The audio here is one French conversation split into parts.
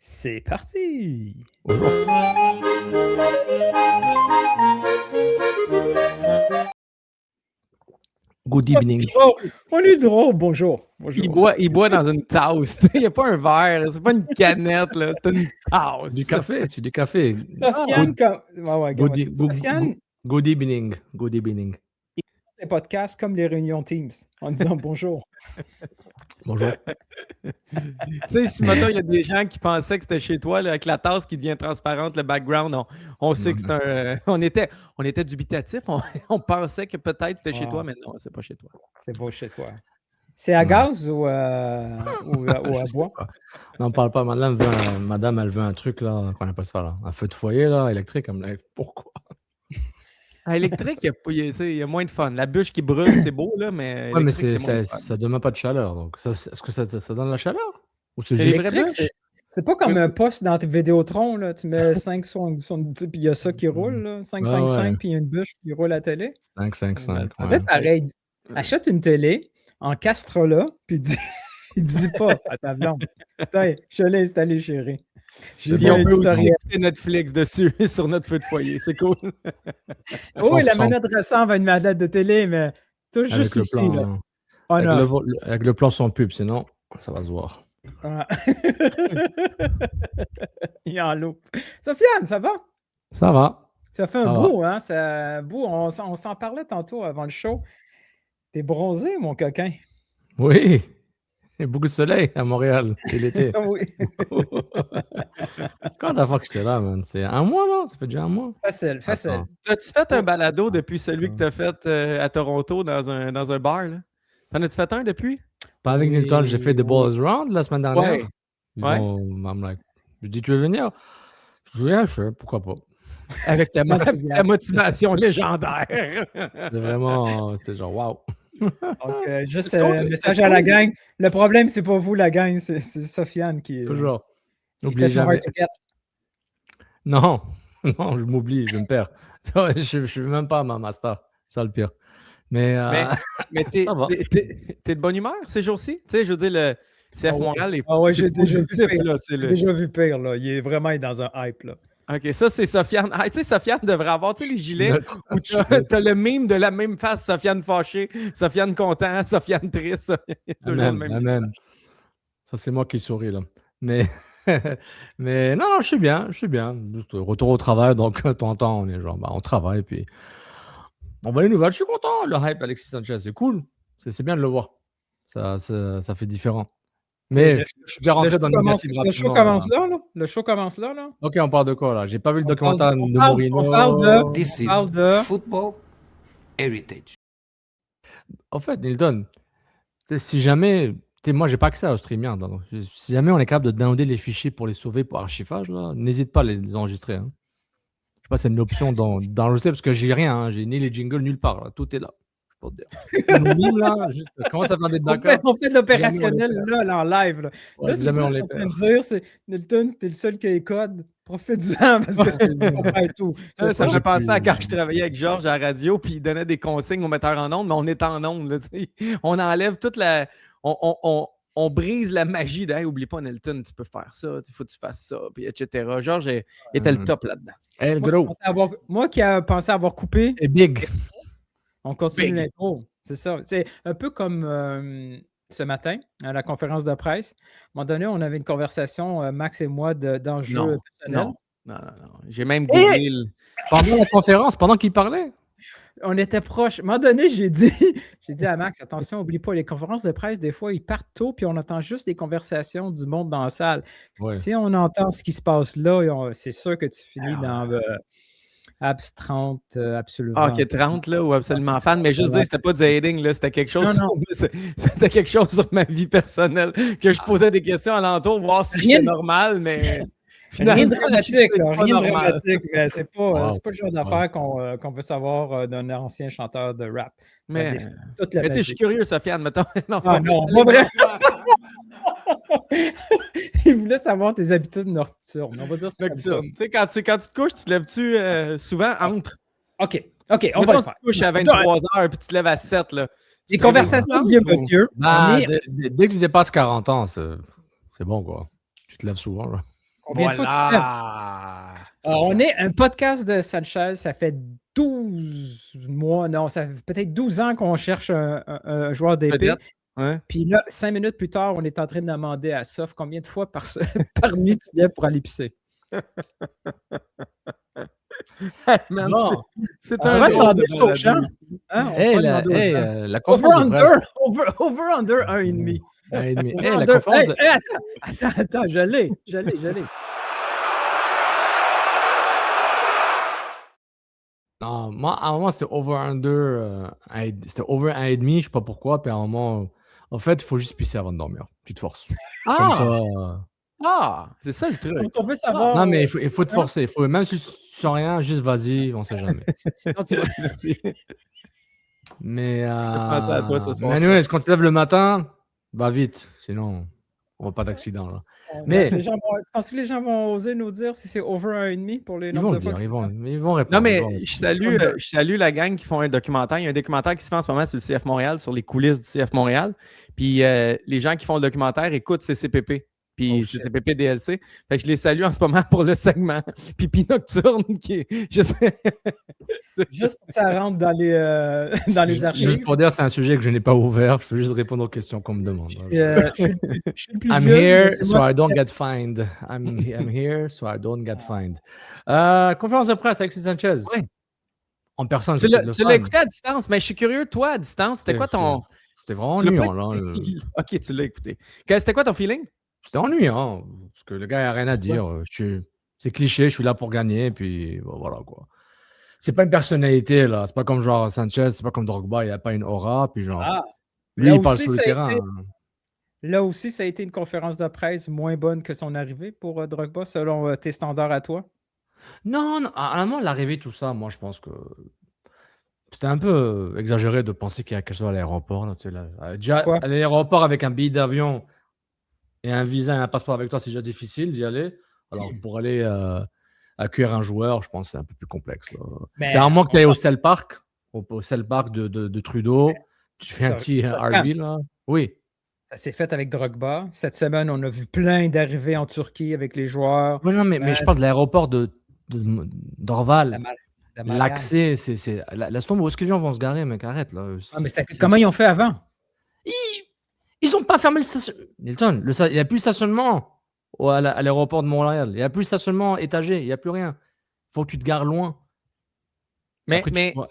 C'est parti! Bonjour. Good evening. Oh, on est drôle, bonjour. Bonjour. Il boit dans une tasse. Il n'y a pas un verre, c'est pas une canette, là, c'est une tasse. Du café, c'est du café. Sofiane, Sofiane, Good evening. Good evening. les podcasts comme les réunions Teams en disant bonjour. Bonjour. Tu sais, si maintenant il y a des gens qui pensaient que c'était chez toi, là, avec la tasse qui devient transparente, le background, on sait que c'est un. On était dubitatif, on pensait que peut-être c'était chez toi, mais non, c'est pas chez toi. C'est pas chez toi. C'est à gaz ou à bois? On n'en parle pas. Madame, elle veut un truc, là, qu'on appelle ça, là. Un feu de foyer, là, électrique. Elle me dit, pourquoi? À électrique, il y a moins de fun. La bûche qui brûle, c'est beau, là, mais. Ouais, mais c'est moins de fun. ça donne pas de chaleur. Donc, est-ce que ça donne la chaleur? Ou c'est Les juste... vraies Électrique, bûches? c'est pas comme un poste dans tes Vidéotron, là. Tu mets 5 puis il y a ça qui roule, là. 5, 5, 5, puis il y a une bûche qui roule à la télé. 5, 5, 5. En fait, pareil, achète une télé, encastre-la, puis dis pas à ta blonde. Putain, je l'ai installé, chérie. J'ai Puis vu on un peut aussi tutoriel. écouter Netflix dessus, sur notre feu de foyer. C'est cool. Oui, la manette ressemble à une manette de télé, mais tout Avec juste le ici, plan, là. avec le plan sans pub, sinon, ça va se voir. Ah. Il est en loupe. Sofiane, ça va? Ça va. Ça fait un Ça bout, hein? On s'en parlait tantôt avant le show. T'es bronzé, mon coquin. Oui. Il y a beaucoup de soleil à Montréal, c'est l'été. Oui. Quand la fois que j'étais là, man? C'est un mois, là? Ça fait déjà un mois? Facile. Attends. T'as-tu fait un balado depuis celui que t'as fait à Toronto dans un bar, là? T'en as-tu fait un depuis? Pas avec Oui, Nilton, j'ai fait des oui. Balls Round la semaine dernière. Ouais. I'm like, je dis, tu veux venir? Je dis, yeah, sure, pourquoi pas. Avec ta Enthousiasme. motivation légendaire. C'était vraiment, c'était genre, wow. Donc, juste C'est cool, un c'est message à la gang. Le problème, c'est pas vous, la gang, c'est Sofiane qui Toujours. qui N'oubliez fait son jamais. hard to get. Non, non, je m'oublie, je me perds. Je ne suis même pas à ma master, c'est ça le pire. Mais, Mais t'es ça va. de bonne humeur ces jours-ci? Tu sais, je veux dire, le CF Ah ouais. Montréal est Ah ouais, c'est j'ai déjà vu positif, pire. là. C'est J'ai le... déjà vu pire, là. Il est vraiment dans un hype, là. OK, ça, c'est Sofiane. Ah, tu sais, Sofiane devrait avoir, tu sais, les gilets Neutre. où t'as le mime de la même face, Sofiane fâché, Sofiane content, Sofiane triste. Toujours le même Même. Ça, c'est moi qui souris, là. Mais, mais non, je suis bien. Juste retour au travail, donc de temps en temps, on est genre, on travaille, puis on voit les nouvelles. Je suis content. Le hype Alexis Sanchez, c'est cool. C'est bien de le voir. Ça fait différent. Mais je suis déjà rentré dans le négatif Le show rapidement. commence là, là. Le show commence là, là. Ok, on parle de quoi, là? J'ai pas vu le On documentaire parle- de on parle- Mourinho. on parle de- This is Parle de- football heritage. En fait, Nilton, si jamais... moi, j'ai pas accès au StreamYard. Donc, si jamais on est capable de downloader les fichiers pour les sauver pour archivage, là, n'hésite pas à les enregistrer. Hein. Je sais pas, c'est une option d'enregistrer parce que j'ai rien. Hein. J'ai ni les jingles nulle part. Là. Tout est là. Je peux te dire. Nous, là, juste, commence à faire des backups. On fait de l'opérationnel là, en live. Là, Ouais, là si c'est jamais ça on les qu'on est en perd. train de dire, c'est Nilton, c'était le seul qui a les codes. Profite-en parce que c'est pas et tout. Ça j'ai me pensait à plus- quand je travaillais avec Georges à la radio, puis il donnait des consignes au metteur en ondes, mais on est en ondes. Là, tu sais. On enlève toute la. On brise la magie de hey, oublie pas, Nelton, tu peux faire ça, il faut que tu fasses ça, puis etc. Georges était le top là-dedans. Hey, le gros. Moi qui a pensé avoir coupé, Et big. on continue Big. l'intro. C'est ça. C'est un peu comme ce matin, à la conférence de presse. À un moment donné, on avait une conversation, Max et moi, d'enjeux personnels. Non. J'ai même googlé. Pendant la conférence, pendant qu'il parlait. On était proches. À un moment donné, j'ai dit à Max, attention, n'oublie pas, les conférences de presse, des fois, ils partent tôt, puis on entend juste des conversations du monde dans la salle. Ouais. Si on entend ce qui se passe là, c'est sûr que tu finis dans Abs 30, absolument. Ah, ok, 30 là, ou absolument fan, mais juste dire, c'était pas du hating, là, c'était quelque chose. Non. C'était quelque chose sur ma vie personnelle, que je posais des questions alentour, voir si Rien c'était de- normal, mais. Rien de dramatique, c'est là, pas rien de normal. dramatique, mais c'est pas, Wow. c'est pas le genre d'affaire qu'on veut savoir d'un ancien chanteur de rap. Ça Mais, défie toute la mais tu sais, je magie. suis curieux, Sofiane, mettons. Non, Ah non, pas vrai. Il voulait savoir tes habitudes nocturnes. On va dire ça comme ça. Nocturne. Tu sais, quand tu te couches, tu te lèves-tu souvent entre. OK, on va Mettons, le tu faire. te couches à 23h puis tu te lèves à 7, là. Les Tu te conversations de réveilles vieux ou- monsieur. Bah, on est- dès que tu dépasses 40 ans, c'est bon, quoi. Tu te lèves souvent, là. Combien de fois tu te lèves? Voilà! Alors, on est un podcast de Sanchez, ça fait 12 mois, non, ça fait peut-être 12 ans qu'on cherche un joueur d'épée. Peut-être. Ouais. Puis là, 5 minutes plus tard, on est en train de demander à Sof combien de fois par, par nuit tu te lèves pour aller pisser. Man, Bon. c'est On un va drôle de demander ça aux balado gens. ici. Hein, on Hey, va la, demander aux hey, gens. la conférence de presse. Over-under 1,5. Un et demi. Hey, la Over-under. conférence Hey, de... hey, attends, je l'ai. Non, moi, à un moment, c'était over-under. C'était over 1,5, je sais pas pourquoi. Puis à un moment, en fait, il faut juste pisser avant de dormir. Tu te forces. Comme Ah! ça. Ah! C'est ça le truc. Donc, on veut savoir. Non, mais il faut te forcer. Même si tu sens rien, juste vas-y, on sait jamais. Sinon, tu vas- Merci. Mais, pensé à toi ce soir, Manuel, quand tu te lèves le matin, va vite. Sinon, on va pas d'accident. Là. Mais- tu penses que les gens vont oser nous dire si c'est over 1,5 pour les Ils nombres vont de le fois dire, que ils c'est vont passé? répondre. Non, mais ils vont répondre. je salue la gang qui font un documentaire. Il y a un documentaire qui se fait en ce moment sur le CF Montréal, sur les coulisses du CF Montréal. Puis les gens qui font le documentaire écoutent CCPP. Puis Oh, shit. CCPP DLC. Fait que je les salue en ce moment pour le segment Pipi Nocturne qui est. Je sais. Juste pour que ça rentre dans les, dans les archives. Juste pour dire, c'est un sujet que je n'ai pas ouvert. Je peux juste répondre aux questions qu'on me demande. Je suis le plus I'm vieux, here mais c'est so moi- I don't get fined. I'm here so I don't get fined. Conférence de presse avec Sanchez. Ouais. En personne, Tu c'était l'as le tu fun. l'as écouté à distance, mais je suis curieux, toi, à distance, c'était quoi ton. C'était vraiment Tu l'as pas ennuyant. Là. Ok, tu l'as écouté. C'était quoi ton feeling? C'était ennuyant. Parce que le gars n'a rien à dire. C'est cliché, je suis là pour gagner. Puis bon, voilà quoi. C'est pas une personnalité là. C'est pas comme genre Sanchez, c'est pas comme Drogba, il a pas une aura. Puis genre, Ah, lui, là il parle aussi, sur le ça a terrain. été- là aussi, ça a été une conférence de presse moins bonne que son arrivée pour Drogba, selon tes standards à toi. Non, à un moment, l'arrivée, tout ça, moi, je pense que c'était un peu exagéré de penser qu'il y a quelque chose à l'aéroport. Là, tu sais, là. Déjà, Quoi? à l'aéroport avec un billet d'avion et un visa et un passeport avec toi, c'est déjà difficile d'y aller. Alors, pour aller accueillir un joueur, je pense que c'est un peu plus complexe. Là. Mais C'est à moins que tu on ailles au s'en- Cell Park, au Cell Park de Trudeau, tu fais un ça- petit ça- RV, là. Oui. Ça s'est fait avec Drogba. Cette semaine, on a vu plein d'arrivées en Turquie avec les joueurs. Ouais, non, mais je parle de l'aéroport d'Orval. La Marianne. L'accès, laisse tomber. Où est-ce que les gens vont se garer, mec? Arrête, là. Ah, mais comment ils ont fait avant? Ils n'ont pas fermé le stationnement. Milton, il n'y a plus de stationnement à l'aéroport de Montréal. Il n'y a plus de stationnement étagé. Il n'y a plus rien. Il faut que tu te gares loin.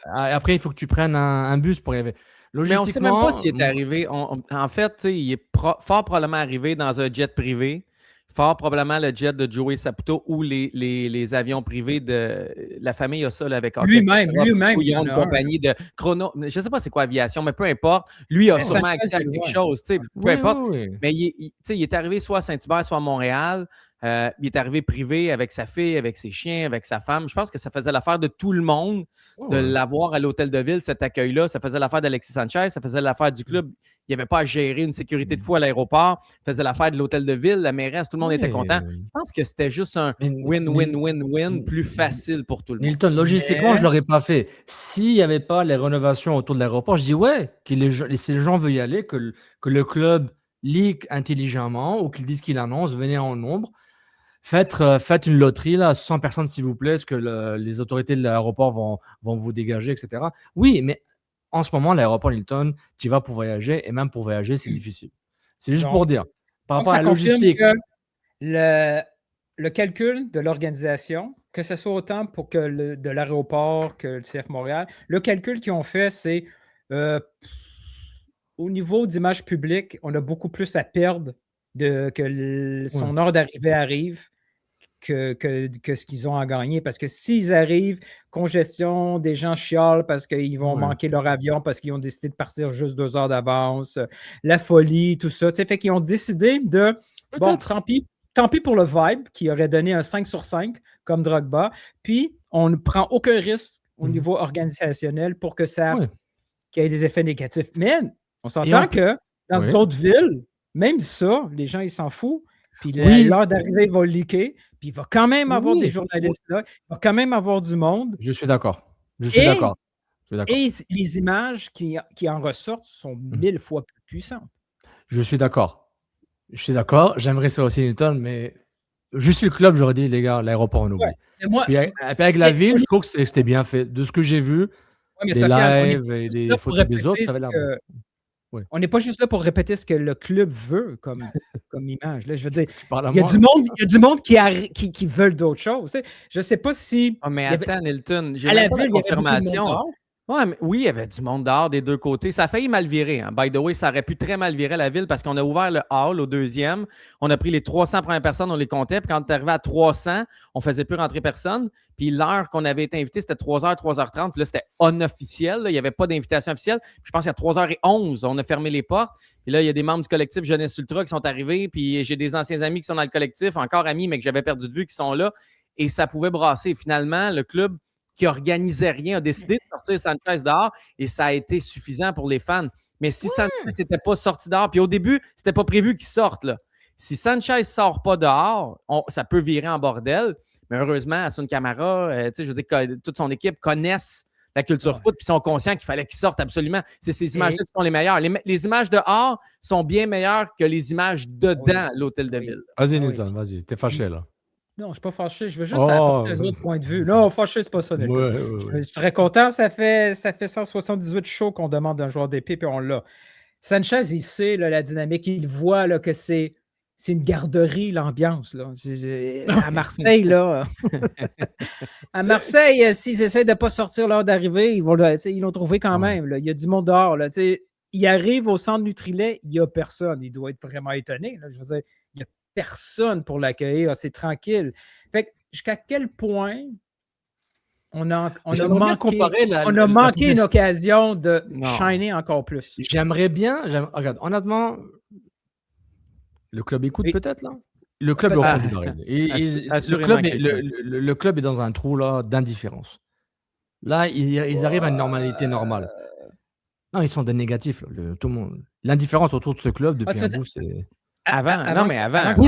Après, il faut que tu prennes un bus pour y arriver. Mais on ne sait même pas s'il est Logistiquement, arrivé. En fait, tu sais, il est fort probablement arrivé dans un jet privé. Fort probablement le jet de Joey Saputo ou les avions privés de la famille a ça là, avec Lui-même, Où il ils y ont en une a un. compagnie de chrono. Je ne sais pas c'est quoi aviation, mais peu importe. Lui a Mais sûrement Sanchez, accès à il quelque doit. chose. Tu sais, peu oui, importe. oui. Mais tu sais, il est arrivé soit à Saint-Hubert, soit à Montréal. Il est arrivé privé avec sa fille, avec ses chiens, avec sa femme. Je pense que ça faisait l'affaire de tout le monde de l'avoir à l'hôtel de ville, cet accueil-là. Ça faisait l'affaire d'Alexis Sanchez, ça faisait l'affaire du club. Il n'y avait pas à gérer une sécurité de fou à l'aéroport. Ça faisait l'affaire de l'hôtel de ville, la mairesse, tout le monde était content. Je pense que c'était juste un win-win-win-win plus facile pour tout le monde. Milton, logistiquement, Mais- je ne l'aurais pas fait. S'il n'y avait pas les rénovations autour de l'aéroport, je dis ouais, si les gens veulent y aller, que le club leak intelligemment ou qu'ils disent qu'il annonce, venez en nombre. Faites une loterie, là, 100 personnes, s'il vous plaît, est-ce que les autorités de l'aéroport vont vous dégager, etc. Oui, mais en ce moment, l'aéroport Hilton, tu y vas pour voyager, et même pour voyager, c'est difficile. C'est juste Donc- pour dire. Par Donc, rapport à ça la confirme logistique, que le calcul de l'organisation, que ce soit autant pour que de l'aéroport que le CF Montréal, le calcul qu'ils ont fait, c'est au niveau d'image publique, on a beaucoup plus à perdre que son heure d'arrivée arrive que ce qu'ils ont à gagner. Parce que s'ils arrivent, congestion, des gens chialent parce qu'ils vont Ouais. manquer leur avion, parce qu'ils ont décidé de partir juste 2 heures d'avance, la folie, tout ça. Tu sais, fait qu'ils ont décidé de, bon, tant pis pour le vibe, qui aurait donné un 5 sur 5, comme Drogba, puis on ne prend aucun risque au niveau organisationnel pour que ça Ouais. qu'il y ait des effets négatifs. Mais on Et s'entend on- que dans Oui. d'autres villes, même ça, les gens, ils s'en foutent. Puis Oui. l'heure d'arrivée va leaker. Puis il va quand même avoir Oui. des journalistes là. Il va quand même avoir du monde. Je suis d'accord. Je suis Et- d'accord. Je suis d'accord. Et les images qui en ressortent sont 1000 fois plus puissantes. Je suis d'accord. Je suis d'accord. J'aimerais ça aussi, Newton, mais juste le club, j'aurais dit, les gars, l'aéroport, on oublie. Ouais. Mais moi, Puis avec la ville, je trouve que c'était bien fait. De ce que j'ai vu, mais des Sofiane, lives et des photos des autres, ça avait l'air bon. Oui. On n'est pas juste là pour répéter ce que le club veut comme image. Là. Je veux dire, Tu parles à il y a moi? du monde qui veulent d'autres choses. Tu sais. Je ne sais pas si Ah, mais attends, Nilton, j'ai à la même pas ville, la il y avait beaucoup de monde confirmation. dehors. Ouais, mais oui, il y avait du monde dehors des deux côtés. Ça a failli mal virer. Hein. By the way, ça aurait pu très mal virer la ville parce qu'on a ouvert le hall au deuxième. On a pris les 300 premières personnes, on les comptait. Puis quand on est arrivé à 300, on ne faisait plus rentrer personne. Puis l'heure qu'on avait été invité, c'était 3h, 3h30. Puis là, c'était unofficiel. Là. Il n'y avait pas d'invitation officielle. Puis je pense qu'à 3h11, on a fermé les portes. Puis là, il y a des membres du collectif Jeunesse Ultra qui sont arrivés. Puis j'ai des anciens amis qui sont dans le collectif, encore amis, mais que j'avais perdu de vue, qui sont là. Et ça pouvait brasser. Finalement, le club qui organisait rien, a décidé de sortir Sanchez dehors et ça a été suffisant pour les fans. Mais si Sanchez n'était pas sorti dehors, puis au début, c'était pas prévu qu'il sorte. Là. Si Sanchez ne sort pas dehors, ça peut virer en bordel. Mais heureusement, Asun Camara, je veux dire que toute son équipe connaissent la culture foot puis sont conscients qu'il fallait qu'il sorte absolument. C'est ces images-là qui sont les meilleures. Les images dehors sont bien meilleures que les images dedans l'hôtel de ville. Vas-y, Nilton, vas-y. T'es fâché, là. Non, je ne suis pas fâché. Je veux juste apporter un autre point de vue. Non, fâché, c'est pas ça. Je suis très content. Ça fait 178 shows qu'on demande d'un joueur d'épée, puis on l'a. Sanchez, il sait là, la dynamique. Il voit là, que c'est une garderie, l'ambiance. Là. À Marseille, là. À Marseille, s'ils essaient de ne pas sortir l'heure d'arrivée, ils l'ont trouvé quand même. Là. Il y a du monde dehors. Là. Il arrive au centre Nutrilait, il n'y a personne. Il doit être vraiment étonné. Là. Je veux dire, il n'y a personne pour l'accueillir, c'est tranquille. Fait que jusqu'à quel point on a manqué une occasion de shiner encore plus. J'aimerais bien, regarde, honnêtement, le club écoute peut-être là. Le club est au fond du baril. Le club est dans un trou là d'indifférence. Là, ils arrivent à une normalité normale. Non, ils sont des négatifs. Là. Tout le monde. L'indifférence autour de ce club depuis un bout, c'est. Avant. Oui, avant. Tout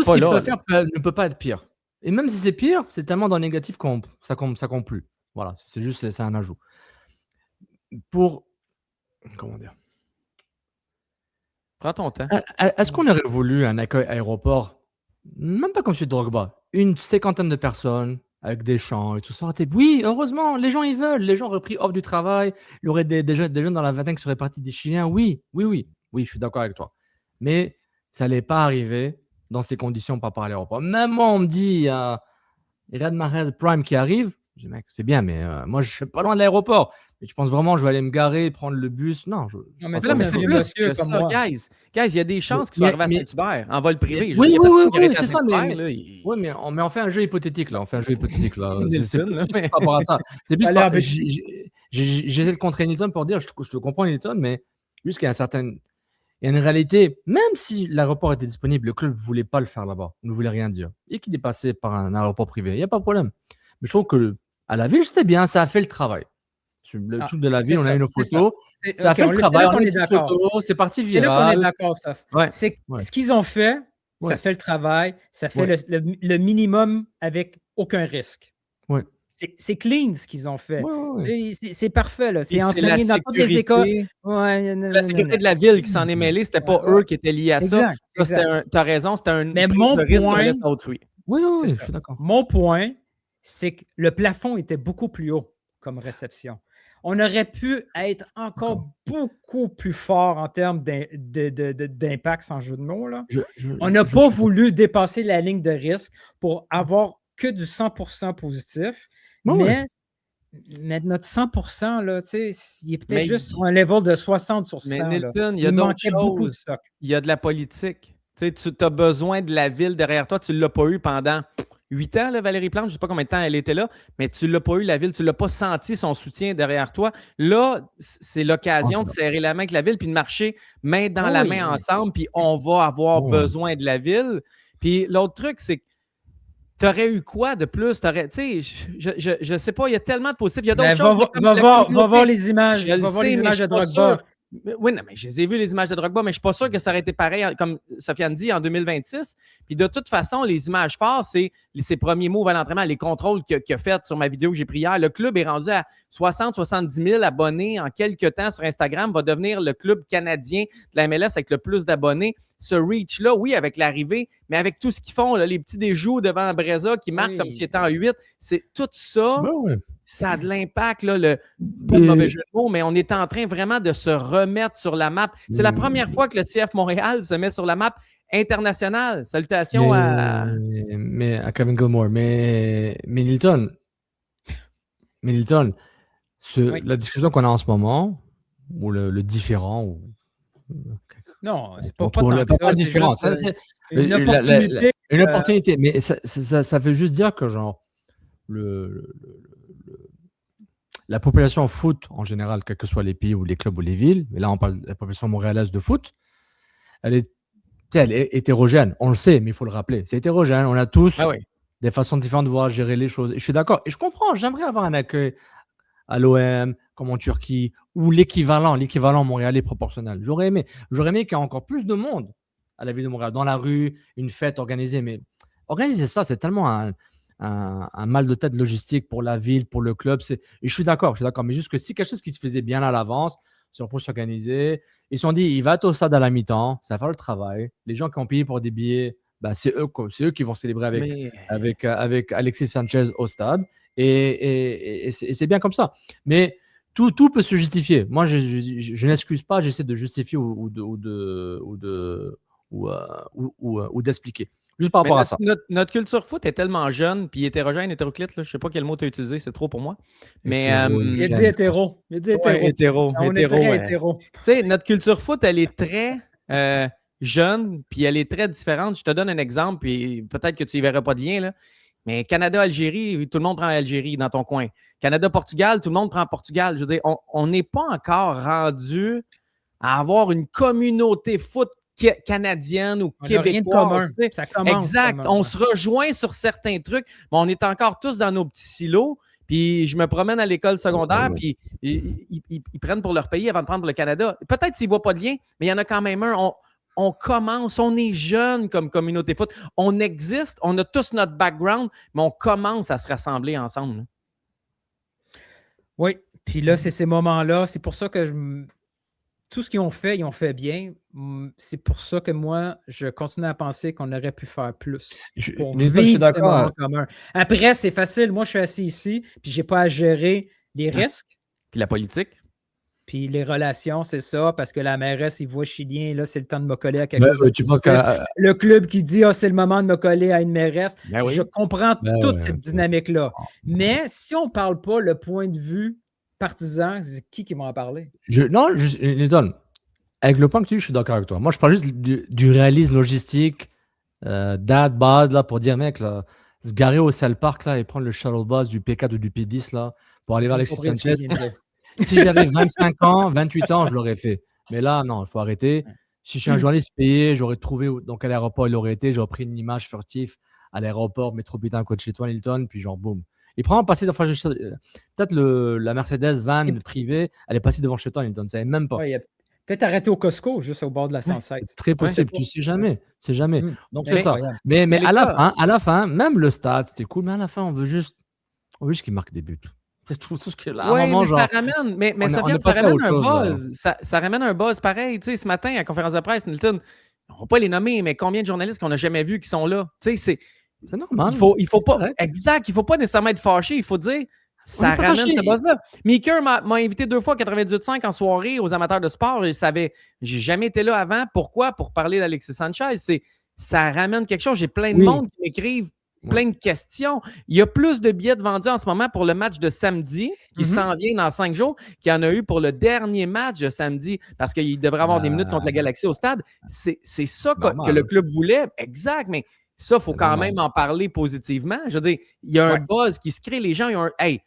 ce qu'il peut faire ne peut pas être pire. Et même si c'est pire, c'est tellement dans le négatif qu'on ça compte plus. Voilà, c'est un ajout. Comment dire? Prends ton temps. Est-ce qu'on aurait voulu un accueil aéroport, même pas comme celui de Drogba, une 50aine de personnes avec des chants et tout ça? Oui, heureusement, les gens ils veulent. Les gens auraient pris off du travail. Il y aurait des jeunes dans la vingtaine qui seraient partis des Chiliens. Oui, je suis d'accord avec toi. Mais ça n'allait pas arriver dans ces conditions par rapport à l'aéroport. Même moi, on me dit, il y a Riyad Mahrez Prime qui arrive. Je dis, mec, c'est bien, mais moi, je ne suis pas loin de l'aéroport. Mais tu penses vraiment que je vais aller me garer, prendre le bus? Non, mais c'est plus que ça, moi. Guys, il y a des chances qu'ils soient arrivés à Saint-Hubert en vol privé. Oui, c'est ça. Oui, mais on fait un jeu hypothétique, là. C'est par rapport à ça. C'est plus j'essaie de contrer Nilton pour dire, je te comprends, Nilton, mais juste qu'il y a il y a une réalité, même si l'aéroport était disponible, le club ne voulait pas le faire là-bas, ne voulait rien dire. Et qu'il est passé par un aéroport privé, il n'y a pas de problème. Mais je trouve qu'à la ville, c'était bien, ça a fait le travail. Le truc de la ville, on a eu nos photos, ça a fait le travail, on a des photos, c'est parti viral. C'est là qu'on est d'accord, Steph. Ce qu'ils ont fait, ça fait le travail, ça fait le minimum avec aucun risque. Ouais. C'est clean ce qu'ils ont fait. C'est parfait. Là. C'est enseigné dans toutes les écoles. La sécurité de la ville qui s'en est mêlée, c'était pas eux qui étaient liés à ça. Tu as raison, c'était un risque qu'on laisse à autrui. Oui, je suis d'accord. Mon point, c'est que le plafond était beaucoup plus haut comme réception. On aurait pu être encore beaucoup plus fort en termes d'impact sans jeu de mots. Là. On n'a pas voulu dépasser la ligne de risque pour avoir que du 100% positif. Mais notre 100%, là, il est peut-être juste sur un level de 60 sur 100. Mais Nilton, il y a d'autres choses. Il y a de la politique. Tu as besoin de la ville derrière toi. Tu ne l'as pas eu pendant 8 ans, là, Valérie Plante. Je ne sais pas combien de temps elle était là, mais tu ne l'as pas eu, la ville. Tu ne l'as pas senti, son soutien derrière toi. Là, c'est l'occasion de serrer la main avec la ville puis de marcher main dans la main ensemble. Puis on va avoir besoin de la ville. Puis l'autre truc, c'est que tu aurais eu quoi de plus? Je sais pas, il y a tellement de positifs. Il y a d'autres choses. Va voir les images. Va voir les images de Drogba. Oui, non, mais je les ai vus, les images de Drogba, mais je ne suis pas sûr que ça aurait été pareil, comme Sofiane dit, en 2026. Puis de toute façon, les images fortes, c'est ses premiers moves à l'entraînement, les contrôles qu'il a fait sur ma vidéo que j'ai pris hier. Le club est rendu à 60-70 000 abonnés en quelques temps sur Instagram, va devenir le club canadien de la MLS avec le plus d'abonnés. Ce reach-là, oui, avec l'arrivée, mais avec tout ce qu'ils font, là, les petits déjoues devant Breza qui marquent comme s'il était en 8, c'est tout ça. Ben ouais. Ça a de l'impact, là, pas de mauvais jeu de mots, mais on est en train vraiment de se remettre sur la map. C'est la première fois que le CF Montréal se met sur la map internationale. Salutations à Kevin Gilmore. Mais Nilton, la discussion qu'on a en ce moment, ou le différent, Non, c'est on pas trouve tant que ça. pas différent. C'est Ça, juste c'est une opportunité. une opportunité. Mais ça veut juste dire que genre la population foot en général, quels que soient les pays ou les clubs ou les villes, mais là on parle de la population montréalaise de foot, elle est hétérogène, on le sait, mais il faut le rappeler. C'est hétérogène, on a tous des façons différentes de voir gérer les choses. Et je suis d'accord, et je comprends, j'aimerais avoir un accueil à l'OM, comme en Turquie, ou l'équivalent montréalais proportionnel. J'aurais aimé qu'il y ait encore plus de monde à la ville de Montréal, dans la rue, une fête organisée, mais organiser ça, c'est tellement un mal de tête logistique pour la ville, pour le club. Et je suis d'accord, mais juste que si quelque chose qui se faisait bien à l'avance, si on peut s'organiser, ils se sont dit, il va être au stade à la mi-temps, ça va faire le travail. Les gens qui ont payé pour des billets, c'est eux qui vont célébrer avec Alexis Sanchez au stade. Et c'est bien comme ça. Mais tout peut se justifier. Moi, je n'excuse pas, j'essaie de justifier ou d'expliquer. Juste par rapport à ça. Notre culture foot est tellement jeune puis hétérogène, hétéroclite, là, je ne sais pas quel mot tu as utilisé, c'est trop pour moi. Mais il a dit hétéro. Hétéro. On est très hétéro. Tu sais, notre culture foot, elle est très jeune puis elle est très différente. Je te donne un exemple, puis peut-être que tu n'y verras pas de lien, là. Mais Canada-Algérie, tout le monde prend Algérie dans ton coin. Canada-Portugal, tout le monde prend Portugal. Je veux dire, on n'est pas encore rendu à avoir une communauté foot canadienne ou québécoise. Ça commence. Exact. On se rejoint sur certains trucs, mais on est encore tous dans nos petits silos. Puis je me promène à l'école secondaire, puis ils prennent pour leur pays avant de prendre pour le Canada. Peut-être s'ils ne voient pas de lien, mais il y en a quand même un. On commence, on est jeune comme communauté foot. On existe, on a tous notre background, mais on commence à se rassembler ensemble. Oui, puis là, c'est ces moments-là. C'est pour ça que tout ce qu'ils ont fait bien. C'est pour ça que moi, je continue à penser qu'on aurait pu faire plus pour vivre ces moments communs. Après, c'est facile. Moi, je suis assis ici, puis je n'ai pas à gérer les risques. Puis la politique. Puis les relations, c'est ça, parce que la mairesse, il voit chilien, là, c'est le temps de me coller à quelque chose. Tu penses le club qui dit, c'est le moment de me coller à une mairesse. Je comprends toute cette dynamique-là. Mais si on ne parle pas le point de vue partisan, c'est qui va en parler? Nilton, avec le point que tu dis, je suis d'accord avec toi. Moi, je parle juste du réalisme logistique, base, là, pour dire, mec, là, se garer au Cell Park, là, et prendre le shuttle bus du P4 ou du P10, là, pour aller vers Alexis Sanchez. Si j'avais 25 ans, 28 ans, je l'aurais fait. Mais là, non, il faut arrêter. Si je suis un journaliste payé, j'aurais trouvé dans quel aéroport il aurait été. J'aurais pris une image furtive à l'aéroport métropolitain à côté de chez toi, Nilton, puis genre, boum. Il prend passer devant peut-être la Mercedes van privée, elle est passée devant chez toi, Nilton. Ça savait même pas. Peut-être arrêté au Costco, juste au bord de la 107. C'est très possible, tu sais jamais. C'est jamais. Donc, c'est ça. Mais à la fin, même le stade, c'était cool, mais à la fin, on veut juste qu'il marque des buts. C'est tout ce que là. Oui, mais ça ramène, ça ramène un buzz. Ça ramène un buzz pareil. Tu sais, ce matin, à la conférence de presse, Nilton, on ne va pas les nommer, mais combien de journalistes qu'on n'a jamais vus qui sont là? Tu sais, c'est normal. Il faut pas. Exact, il ne faut pas nécessairement être fâché. Il faut dire, ça ramène ce buzz-là. Meeker m'a invité 2 fois à 98.5 en soirée aux amateurs de sport. J'ai jamais été là avant. Pourquoi? Pour parler d'Alexis Sanchez. Ça ramène quelque chose. J'ai plein de monde qui m'écrivent plein de questions. Il y a plus de billets vendus en ce moment pour le match de samedi qui s'en vient dans 5 jours qu'il y en a eu pour le dernier match de samedi parce qu'il devrait avoir des minutes contre la Galaxie au stade. C'est ça que le club voulait. Exact, mais ça, il faut quand même en parler positivement. Je veux dire, il y a un buzz qui se crée. Les gens, hey,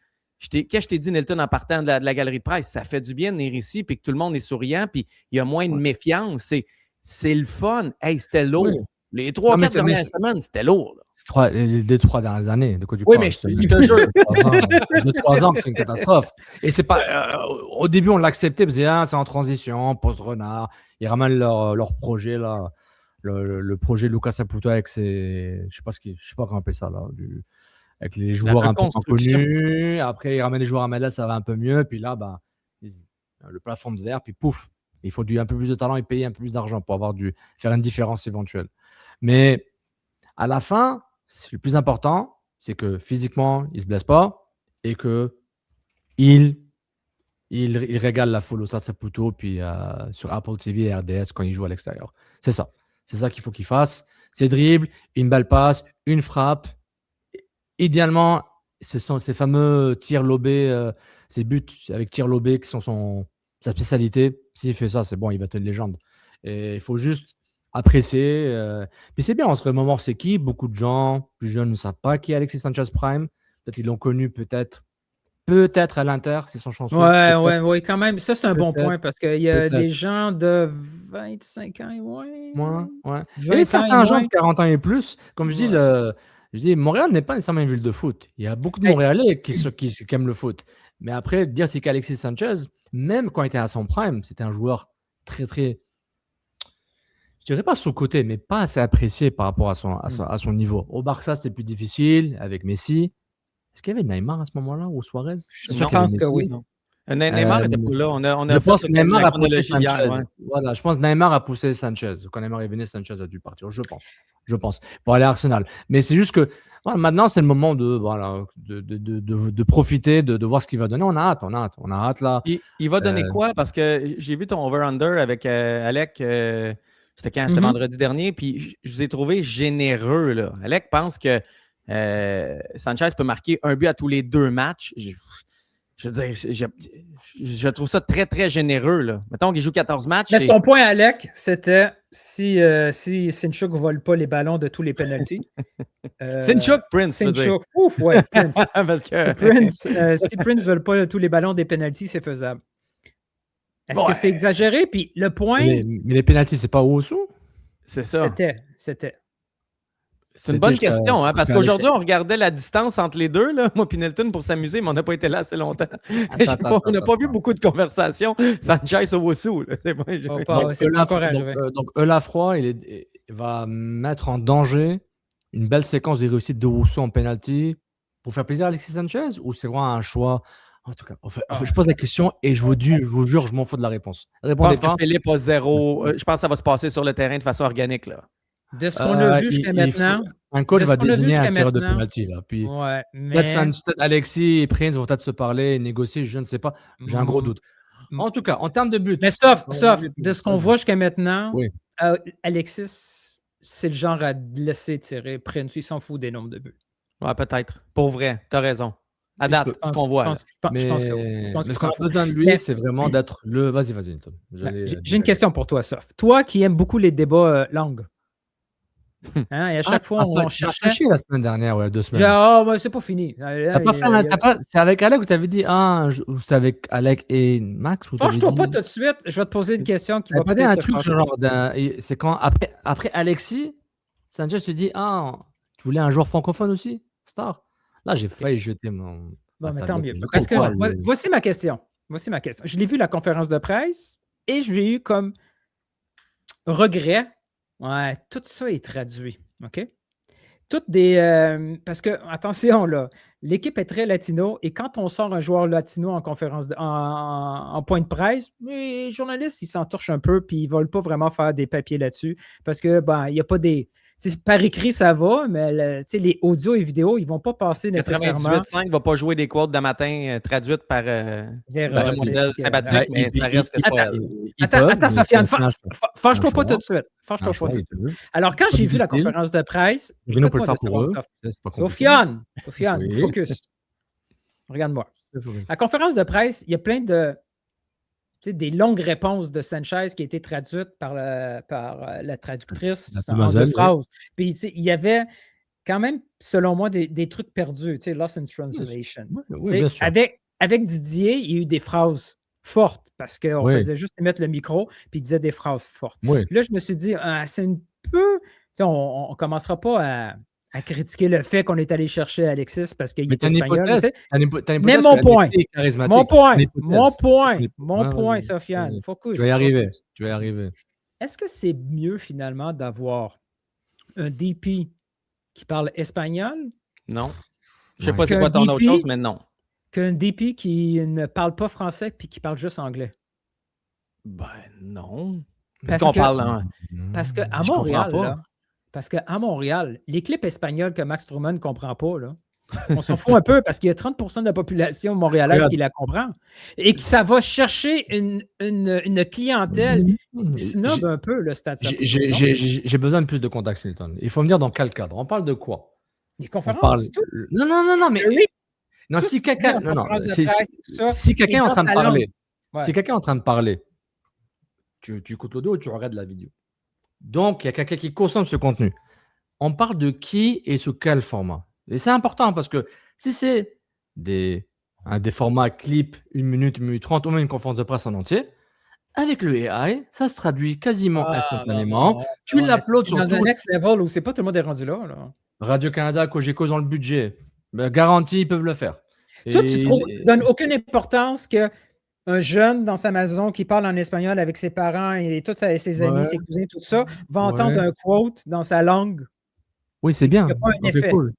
qu'est-ce que je t'ai dit, Nilton, en partant de la galerie de presse? Ça fait du bien de venir ici puis que tout le monde est souriant puis il y a moins de méfiance. C'est le fun. Hey, c'était lourd. Les Non, 3-4 dernières semaines, c'était lourd. Là. Les 3 dernières années, de quoi tu Oui, parles? mais je te jure. 2-3 ans, c'est une catastrophe. Et c'est pas. Au début, on l'acceptait, parce que c'est en transition, post-renard. Ils ramènent leur projet, là. Le projet Lucas Saputo avec ses. Je sais pas comment appeler ça, là. Avec les joueurs un peu inconnus. Après, ils ramènent les joueurs à MLS, ça va un peu mieux. Puis là, le plateforme vert, puis pouf, il faut un peu plus de talent et payer un peu plus d'argent pour faire une différence éventuelle. Mais à la fin, le plus important, c'est que physiquement, il ne se blesse pas et qu'il régale la foule au Stade Saputo puis sur Apple TV et RDS quand il joue à l'extérieur. C'est ça. C'est ça qu'il faut qu'il fasse. Ses dribbles, une balle passe, une frappe. Idéalement, ce sont ces fameux tirs lobés, ces buts avec tirs lobés qui sont sa spécialité. S'il fait ça, c'est bon, il va être une légende. Et il faut juste apprécier. Puis c'est bien, on se remémore c'est qui. Beaucoup de gens plus jeunes ne savent pas qui est Alexis Sanchez Prime. Peut-être ils l'ont connu, peut-être à l'Inter, c'est son chanson. Ouais, quand même. Ça, c'est un bon point parce qu'il y a des gens de 25 ans et moins. Ouais. Et certains gens de 40 ans et plus, comme je dis, Montréal n'est pas nécessairement une ville de foot. Il y a beaucoup de Montréalais qui aiment le foot. Mais après, dire c'est qu'Alexis Sanchez, même quand il était à son prime, c'était un joueur très, très, je dirais pas sous-côté, mais pas assez apprécié par rapport à son niveau. Au Barça, c'était plus difficile avec Messi. Est-ce qu'il y avait Neymar à ce moment-là ou Suarez? Je pense que oui. Neymar n'était pas là. Je pense que Neymar a poussé Sanchez. Voilà, je pense que Neymar a poussé Sanchez. Quand Neymar est venu, Sanchez a dû partir. Je pense. Pour aller à Arsenal. Mais c'est juste que maintenant, c'est le moment de profiter, de voir ce qu'il va donner. On a hâte là. Il va donner quoi? Parce que j'ai vu ton over-under avec Alec. C'était quand? C'était vendredi dernier. Puis je vous ai trouvé généreux. Là. Alec pense que Sanchez peut marquer un but à tous les 2 matchs. Je veux dire, je trouve ça très, très généreux. Là. Mettons qu'il joue 14 matchs. Mais son point, Alec, c'était si Sinchuk ne vole pas les ballons de tous les penalties. Sinchuk, Prince. Sinchuk, ouf, ouais, Prince. Parce que... si Prince ne vole pas tous les ballons des penalties, c'est faisable. Est-ce que c'est exagéré? Puis le point. Mais les penalties, c'est pas au sous? C'est ça. C'était. C'est une bonne question, parce qu'aujourd'hui, on regardait la distance entre les deux. Là. Moi et Nelton, pour s'amuser, mais on n'a pas été là assez longtemps. On n'a pas vu beaucoup de conversations. Sanchez Owusu. Donc, Olafroy, il va mettre en danger une belle séquence de réussite de Owusu en penalty pour faire plaisir à Alexis Sanchez, ou c'est vraiment un choix? En tout cas, je pose la question et je vous jure, je m'en fous de la réponse. Répondez pas. Philippe a 0. Je pense que ça va se passer sur le terrain de façon organique. Là. De ce qu'on a vu jusqu'à maintenant. Un coach va désigner un tireur de penalty. Là. Puis mais... peut-être Alexis et Prince vont peut-être se parler, négocier, je ne sais pas. J'ai un gros doute. En tout cas, en termes de but. Mais sauf de ce qu'on voit jusqu'à maintenant, Alexis, c'est le genre à laisser tirer. Prince, il s'en fout des nombres de buts. Ouais, peut-être. Pour vrai, tu as raison. À date, ce qu'on voit. Je pense que ce qu'on a besoin de lui, c'est vraiment d'être le. Vas-y, Nilton. J'ai une question pour toi, Soph. Toi qui aimes beaucoup les débats langues. Et à chaque fois, on cherchait. La semaine dernière, 2 semaines. Genre, c'est pas fini. C'est avec Alec ou t'avais dit ou c'est avec Alec et Max? Franchement, pas tout de suite. Je vais te poser une question qui va pas dire un truc genre. C'est quand après Alexis, Sanchez se dit tu voulais un joueur francophone aussi, star. Là, j'ai failli jeter mon. Bon, mais tant mieux. Parce que voici ma question. Je l'ai vu la conférence de presse et j'ai eu comme regret. Ouais, tout ça est traduit. OK? Toutes des. Parce que, attention, là, l'équipe est très latino et quand on sort un joueur latino en conférence en point de presse, les journalistes, ils s'entorchent un peu puis ils ne veulent pas vraiment faire des papiers là-dessus parce que, il n'y a pas des. Par écrit, ça va, mais les audios et vidéos, ils ne vont pas passer nécessairement. 98.5 ne va pas jouer des quotes de matin traduites par Mademoiselle sympathique, mais ça reste que Attends, Sofiane, fâche-toi pas tout de suite. Alors, quand j'ai vu la conférence de presse, Sofiane, focus. Regarde-moi. La conférence de presse, il y a plein de des longues réponses de Sanchez qui a été traduites par la traductrice en 2 phrases. Puis il y avait quand même, selon moi, des trucs perdus, lost in translation. Oui, avec Didier, il y a eu des phrases fortes parce qu'on faisait juste mettre le micro puis il disait des phrases fortes. Oui. Puis là, je me suis dit, c'est un peu sais, on ne commencera pas à critiquer le fait qu'on est allé chercher Alexis parce qu'il Mais est t'as une espagnol. hypothèse. Mais T'as une mais hypothèse mon que point, Alexis est charismatique. mon T'as point, une mon hypothèse. point, Ouais, mon point, vas-y. Sofiane. Focus. Tu vas y arriver. Focus. Tu vas y arriver. Est-ce que c'est mieux finalement d'avoir un DP qui parle espagnol Non. Je sais Ouais. pas c'est qu'un quoi ton autre DP, chose, mais non. qu'un DP qui ne parle pas français puis qui parle juste anglais? Ben non. Parce Parce qu'on que- parle en... Parce qu'à Je comprends Montréal, pas. là, parce qu'à Montréal, les clips espagnols que Max Truman ne comprend pas, là, on s'en fout un peu parce qu'il y a 30% de la population montréalaise Regarde. qui la comprend. Et que ça va chercher une clientèle qui snob un peu le Stade Saputo. J'ai besoin de plus de contexte, Milton. Il faut me dire dans quel cadre. On parle de quoi? Les On conférences, parle. tout. Non, mais. Oui, Non, tout si ce quelqu'un. qu'il dit en Non, conférence de si presse, tout ça, si quelqu'un est en dans train de sa langue. parler. Ouais. Si quelqu'un est en train de parler, tu écoutes l'audio ou tu regardes la vidéo. Donc, il y a quelqu'un qui consomme ce contenu. On parle de qui et sous quel format. Et c'est important parce que si c'est des formats clips, 1 minute, 1 minute 30, ou même une conférence de presse en entier, avec le AI, ça se traduit quasiment instantanément. Tu l'uploads sur dans tout. un next level où c'est pas tout le monde est rendu là. Radio-Canada, Cogeco dans le budget. Ben, garantie, ils peuvent le faire. Toi, tu ne donnes aucune importance qu'un jeune dans sa maison qui parle en espagnol avec ses parents et tous ses amis, Ouais. ses cousins, tout ça, va Ouais. entendre un quote dans sa langue. Oui, c'est Et que ça bien. fait pas un Ok, effet. cool.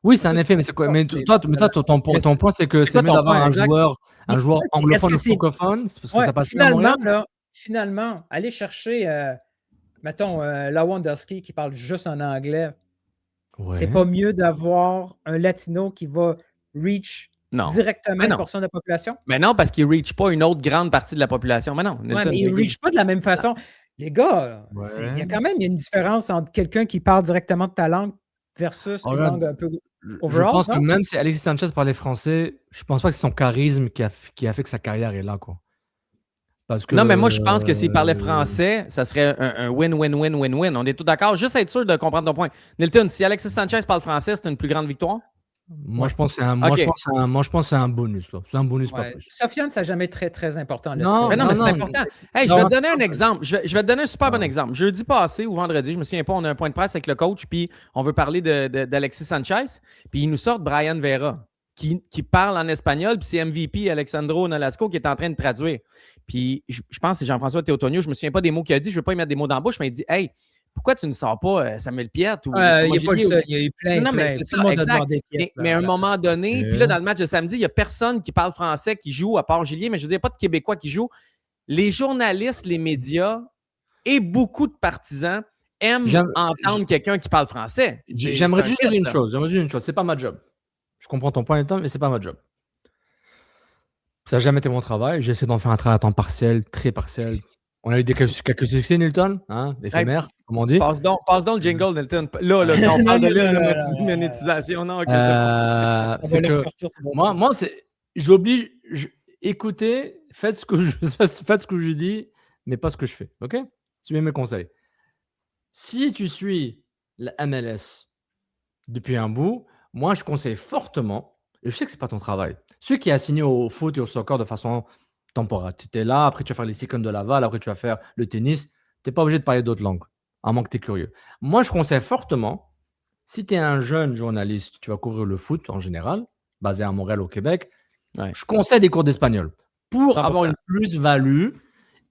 Oui, c'est un Tout effet, mais c'est quoi? Mais toi, ton point, c'est que c'est c'est quoi mieux ton d'avoir point, un exact? joueur Est-ce anglophone que ou c'est- francophone, parce que Ouais, ça passe mieux à Montréal. finalement, aller chercher, mettons, Lewandowski qui parle juste en anglais, c'est Ouais. pas mieux d'avoir un latino qui va reach Non. directement Mais une non. portion de la population? Mais non, parce qu'il ne reach pas une autre grande partie de la population. Mais non. Ouais, Nilton, mais il ne reach pas de la même façon. Les gars, Ouais. il y a quand même une différence entre quelqu'un qui parle directement de ta langue versus une Regarde, langue un peu Je overall, pense que non? même si Alexis Sanchez parlait français, je pense pas que c'est son charisme qui a fait que sa carrière est là, quoi. Parce que, Non, mais moi, je pense que s'il parlait français, ça serait un win-win-win-win-win. On est tous d'accord. Juste être sûr de comprendre ton point. Nilton, si Alexis Sanchez parle français, c'est une plus grande victoire? Moi, je pense que c'est un, Ok. moi, je pense que c'est un bonus, là. C'est un bonus, pas Ouais. plus. Sofiane, ça n'a jamais très, très important. le Non, Mais non, mais c'est non, important. Hey, je non, vais te c'est donner un pas- exemple. Je vais te donner un super bon exemple. Jeudi passé ou vendredi, je me souviens pas, on a un point de presse avec le coach, puis on veut parler d'Alexis Sanchez, puis il nous sort Brian Vera, qui parle en espagnol, puis c'est MVP Alexandro Nolasco qui est en train de traduire. Puis je pense que c'est Jean-François Théotonio, je me souviens pas des mots qu'il a dit, je veux pas y mettre des mots dans la bouche, mais il dit « Hey, pourquoi tu ne sors pas Samuel Piette? » Il n'y a pas le seul, il y a eu plein, Non, mais plein. c'est Tout le monde a exact. demandé Piette, Mais à un moment donné, Ok. puis là, dans le match de samedi, il n'y a personne qui parle français qui joue à part Julien, mais je veux dire, pas de Québécois qui joue. Les journalistes, les médias et beaucoup de partisans aiment entendre quelqu'un qui parle français. J'aimerais C'est un juste fait, dire une là. chose. C'est pas ma job. Je comprends ton point, mais c'est pas ma job. Ça n'a jamais été mon travail. J'essaie d'en faire un travail à temps partiel, très partiel. On a eu quelques succès, Nilton, hein, éphémères, comme on dit. Passe donc le jingle, Nilton. Là, quand on parle de la monétisation, non, que c'est On va c'est le que repartir sur d'autres moi, écoutez, faites ce que je dis, mais pas ce que je fais, ok? Suivez mes conseils. Si tu suis la MLS depuis un bout, moi, je conseille fortement, et je sais que c'est pas ton travail, ceux qui assigné au foot et au soccer de façon temporaire. Tu es là, après tu vas faire les cyclones de Laval, après tu vas faire le tennis. Tu n'es pas obligé de parler d'autres langues, à moins que tu es curieux. Moi, je conseille fortement, si tu es un jeune journaliste, tu vas couvrir le foot en général, basé à Montréal, au Québec, je conseille des cours d'espagnol pour 100%. avoir une plus-value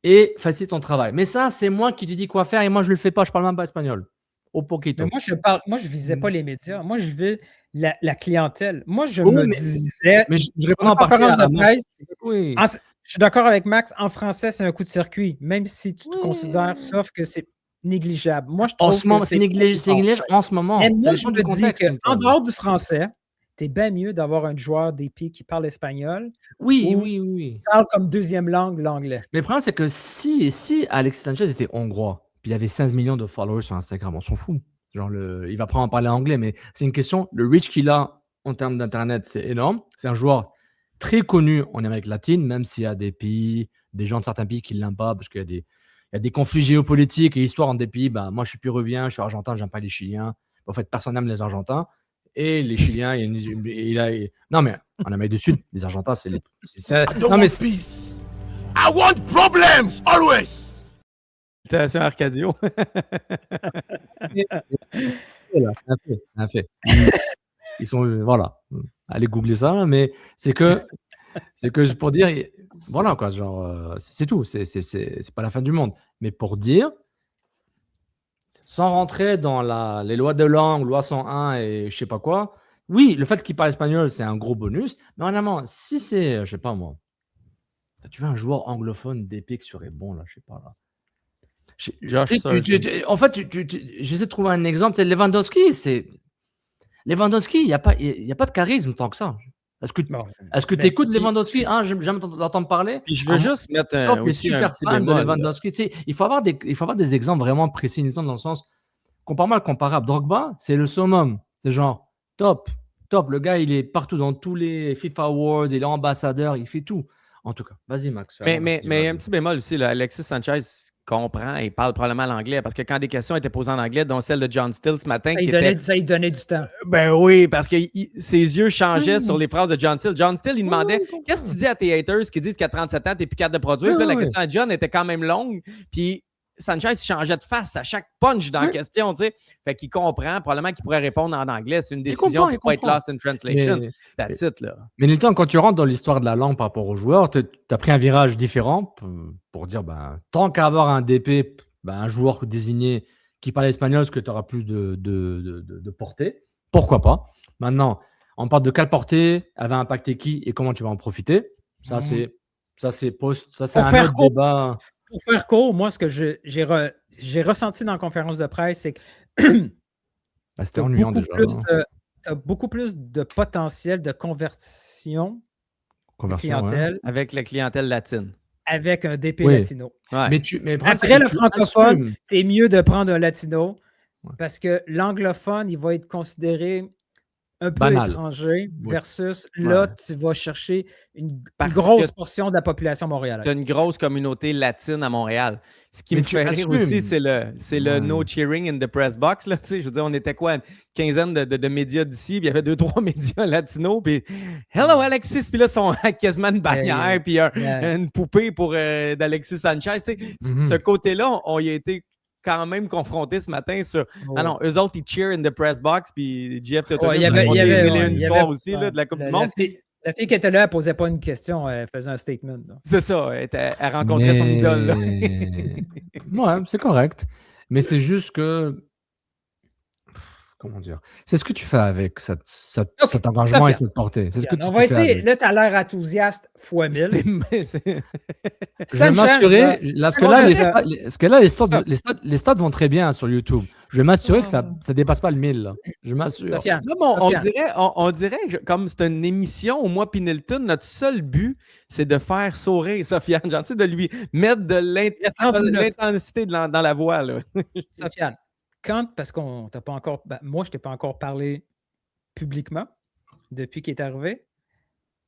et faciliter ton travail. Mais ça, c'est moi qui te dis quoi faire et moi, je ne le fais pas, je ne parle même pas espagnol. Au poquito. Mais moi, je ne visais pas les médias. Moi, je visais la clientèle. Moi, je Oui, me mais- disais. Mais je réponds en en partie conférence à de presse, Oui. je suis d'accord avec Max. En français, c'est un coup de circuit, même si tu te Oui. considères, sauf que c'est négligeable. Moi, je En trouve ce moment, que c'est négligé en ce moment. Mais Ça moi, je dépend me du dis contexte, qu'en Nilton. dehors du français, t'es bien mieux d'avoir un joueur DP qui parle espagnol, Oui, ou- oui. qui parle comme deuxième langue l'anglais. Mais le problème, c'est que si Alexis Sanchez était hongrois, puis il avait 16 millions de followers sur Instagram, on s'en fout. Genre, il va prendre à parler anglais, mais c'est une question. Le reach qu'il a en termes d'Internet, c'est énorme. C'est un joueur très connu en Amérique latine, même s'il y a des pays, des gens de certains pays qui ne l'aiment pas, parce qu'il y a des conflits géopolitiques et histoires dans des pays. Bah, moi, je suis puruvien, je suis argentin, j'aime pas les Chiliens. En fait, personne n'aime les Argentins. Et les Chiliens, non, mais en Amérique du Sud, les Argentins, c'est les. Non, mais peace. I want problems always. C'est Arcadio. C'est un fait. Ils sont, voilà. Allez googler ça, là, mais c'est que pour dire, voilà quoi, genre, c'est tout. C'est pas la fin du monde. Mais pour dire, sans rentrer dans les lois de langue, loi 101 et je sais pas quoi, oui, le fait qu'il parle espagnol, c'est un gros bonus. Mais vraiment, si c'est, je sais pas moi, tu veux un joueur anglophone d'épée qui serait bon, là, je sais pas, là. Josh En fait, j'essaie de trouver un exemple. C'est Lewandowski, il n'y a pas de charisme tant que ça. Est-ce que tu écoutes Lewandowski? J'aime l'entendre parler. Puis je veux juste mettre Tu es aussi super petit fan de bémol, Lewandowski. Tu sais, il faut avoir des exemples vraiment précis, dans le sens, compare-moi le comparable. Drogba, c'est le summum. C'est genre top. Le gars, il est partout dans tous les FIFA Awards, il est ambassadeur, il fait tout. En tout cas, vas-y, Max. Mais un petit bémol aussi, là, Alexis Sanchez comprend et parle probablement l'anglais parce que quand des questions étaient posées en anglais, dont celle de John Still ce matin, Ça lui donnait du temps. Ben oui, parce que ses yeux changeaient sur les phrases de John Still. John Still, il demandait qu'est-ce que tu dis à tes haters qui disent qu'à 37 ans, t'es plus capable de produire. Puis là, la question à John était quand même longue. Puis Sanchez changeait de face à chaque punch dans la question, tu sais. Fait qu'il comprend, probablement qu'il pourrait répondre en anglais. C'est une décision pour pas être lost in translation. That's it, là. Mais Nilton, quand tu rentres dans l'histoire de la langue par rapport aux joueurs, tu as pris un virage différent pour dire, tant qu'à avoir un DP, un joueur désigné qui parle espagnol, ce que tu auras plus de portée, pourquoi pas. Maintenant, on parle de quelle portée, elle va impacter qui et comment tu vas en profiter. Ça, c'est un autre débat. Pour faire court, moi, ce que j'ai ressenti dans la conférence de presse, c'est que c'était ennuyant déjà. Tu as beaucoup plus de potentiel de conversion de clientèle. Avec la clientèle latine. Avec un DP latino. Ouais. Mais après le francophone, c'est mieux de prendre un latino parce que l'anglophone, il va être considéré un peu étranger versus là, tu vas chercher une grosse portion de la population montréalaise. Tu as une grosse communauté latine à Montréal. Ce qui me fait rire aussi, c'est le no cheering in the press box. Là, je veux dire, on était quoi, une quinzaine de médias d'ici, puis il y avait 2-3 médias latinos, puis hello Alexis, puis là, ils sont quasiment une bannière, puis une poupée d'Alexis Sanchez. Ce côté-là, on y a été quand même confronté ce matin sur. Non, eux autres, ils cheer in the press box, puis Jeff Totonis, il y avait une histoire aussi de la Coupe du Monde. La fille qui était là, elle ne posait pas une question, elle faisait un statement. C'est ça, elle rencontrait son idole. Là. Ouais, c'est correct. Mais c'est juste que. Comment dire? C'est ce que tu fais avec cet engagement et cette portée. C'est ce que on va essayer. Là, tu as l'air enthousiaste fois 1000. Je vais m'assurer. Les stats vont très bien sur YouTube. Je vais m'assurer que ça ne dépasse pas le 1000. Là. Je m'assure. Là, on dirait, comme c'est une émission au mois Pinelton, notre seul but, c'est de faire sourire Sofiane. Genre, de lui mettre de l'intensité dans la voix. Là. Sofiane. Parce qu'on t'a pas encore. Moi, je ne t'ai pas encore parlé publiquement depuis qu'il est arrivé.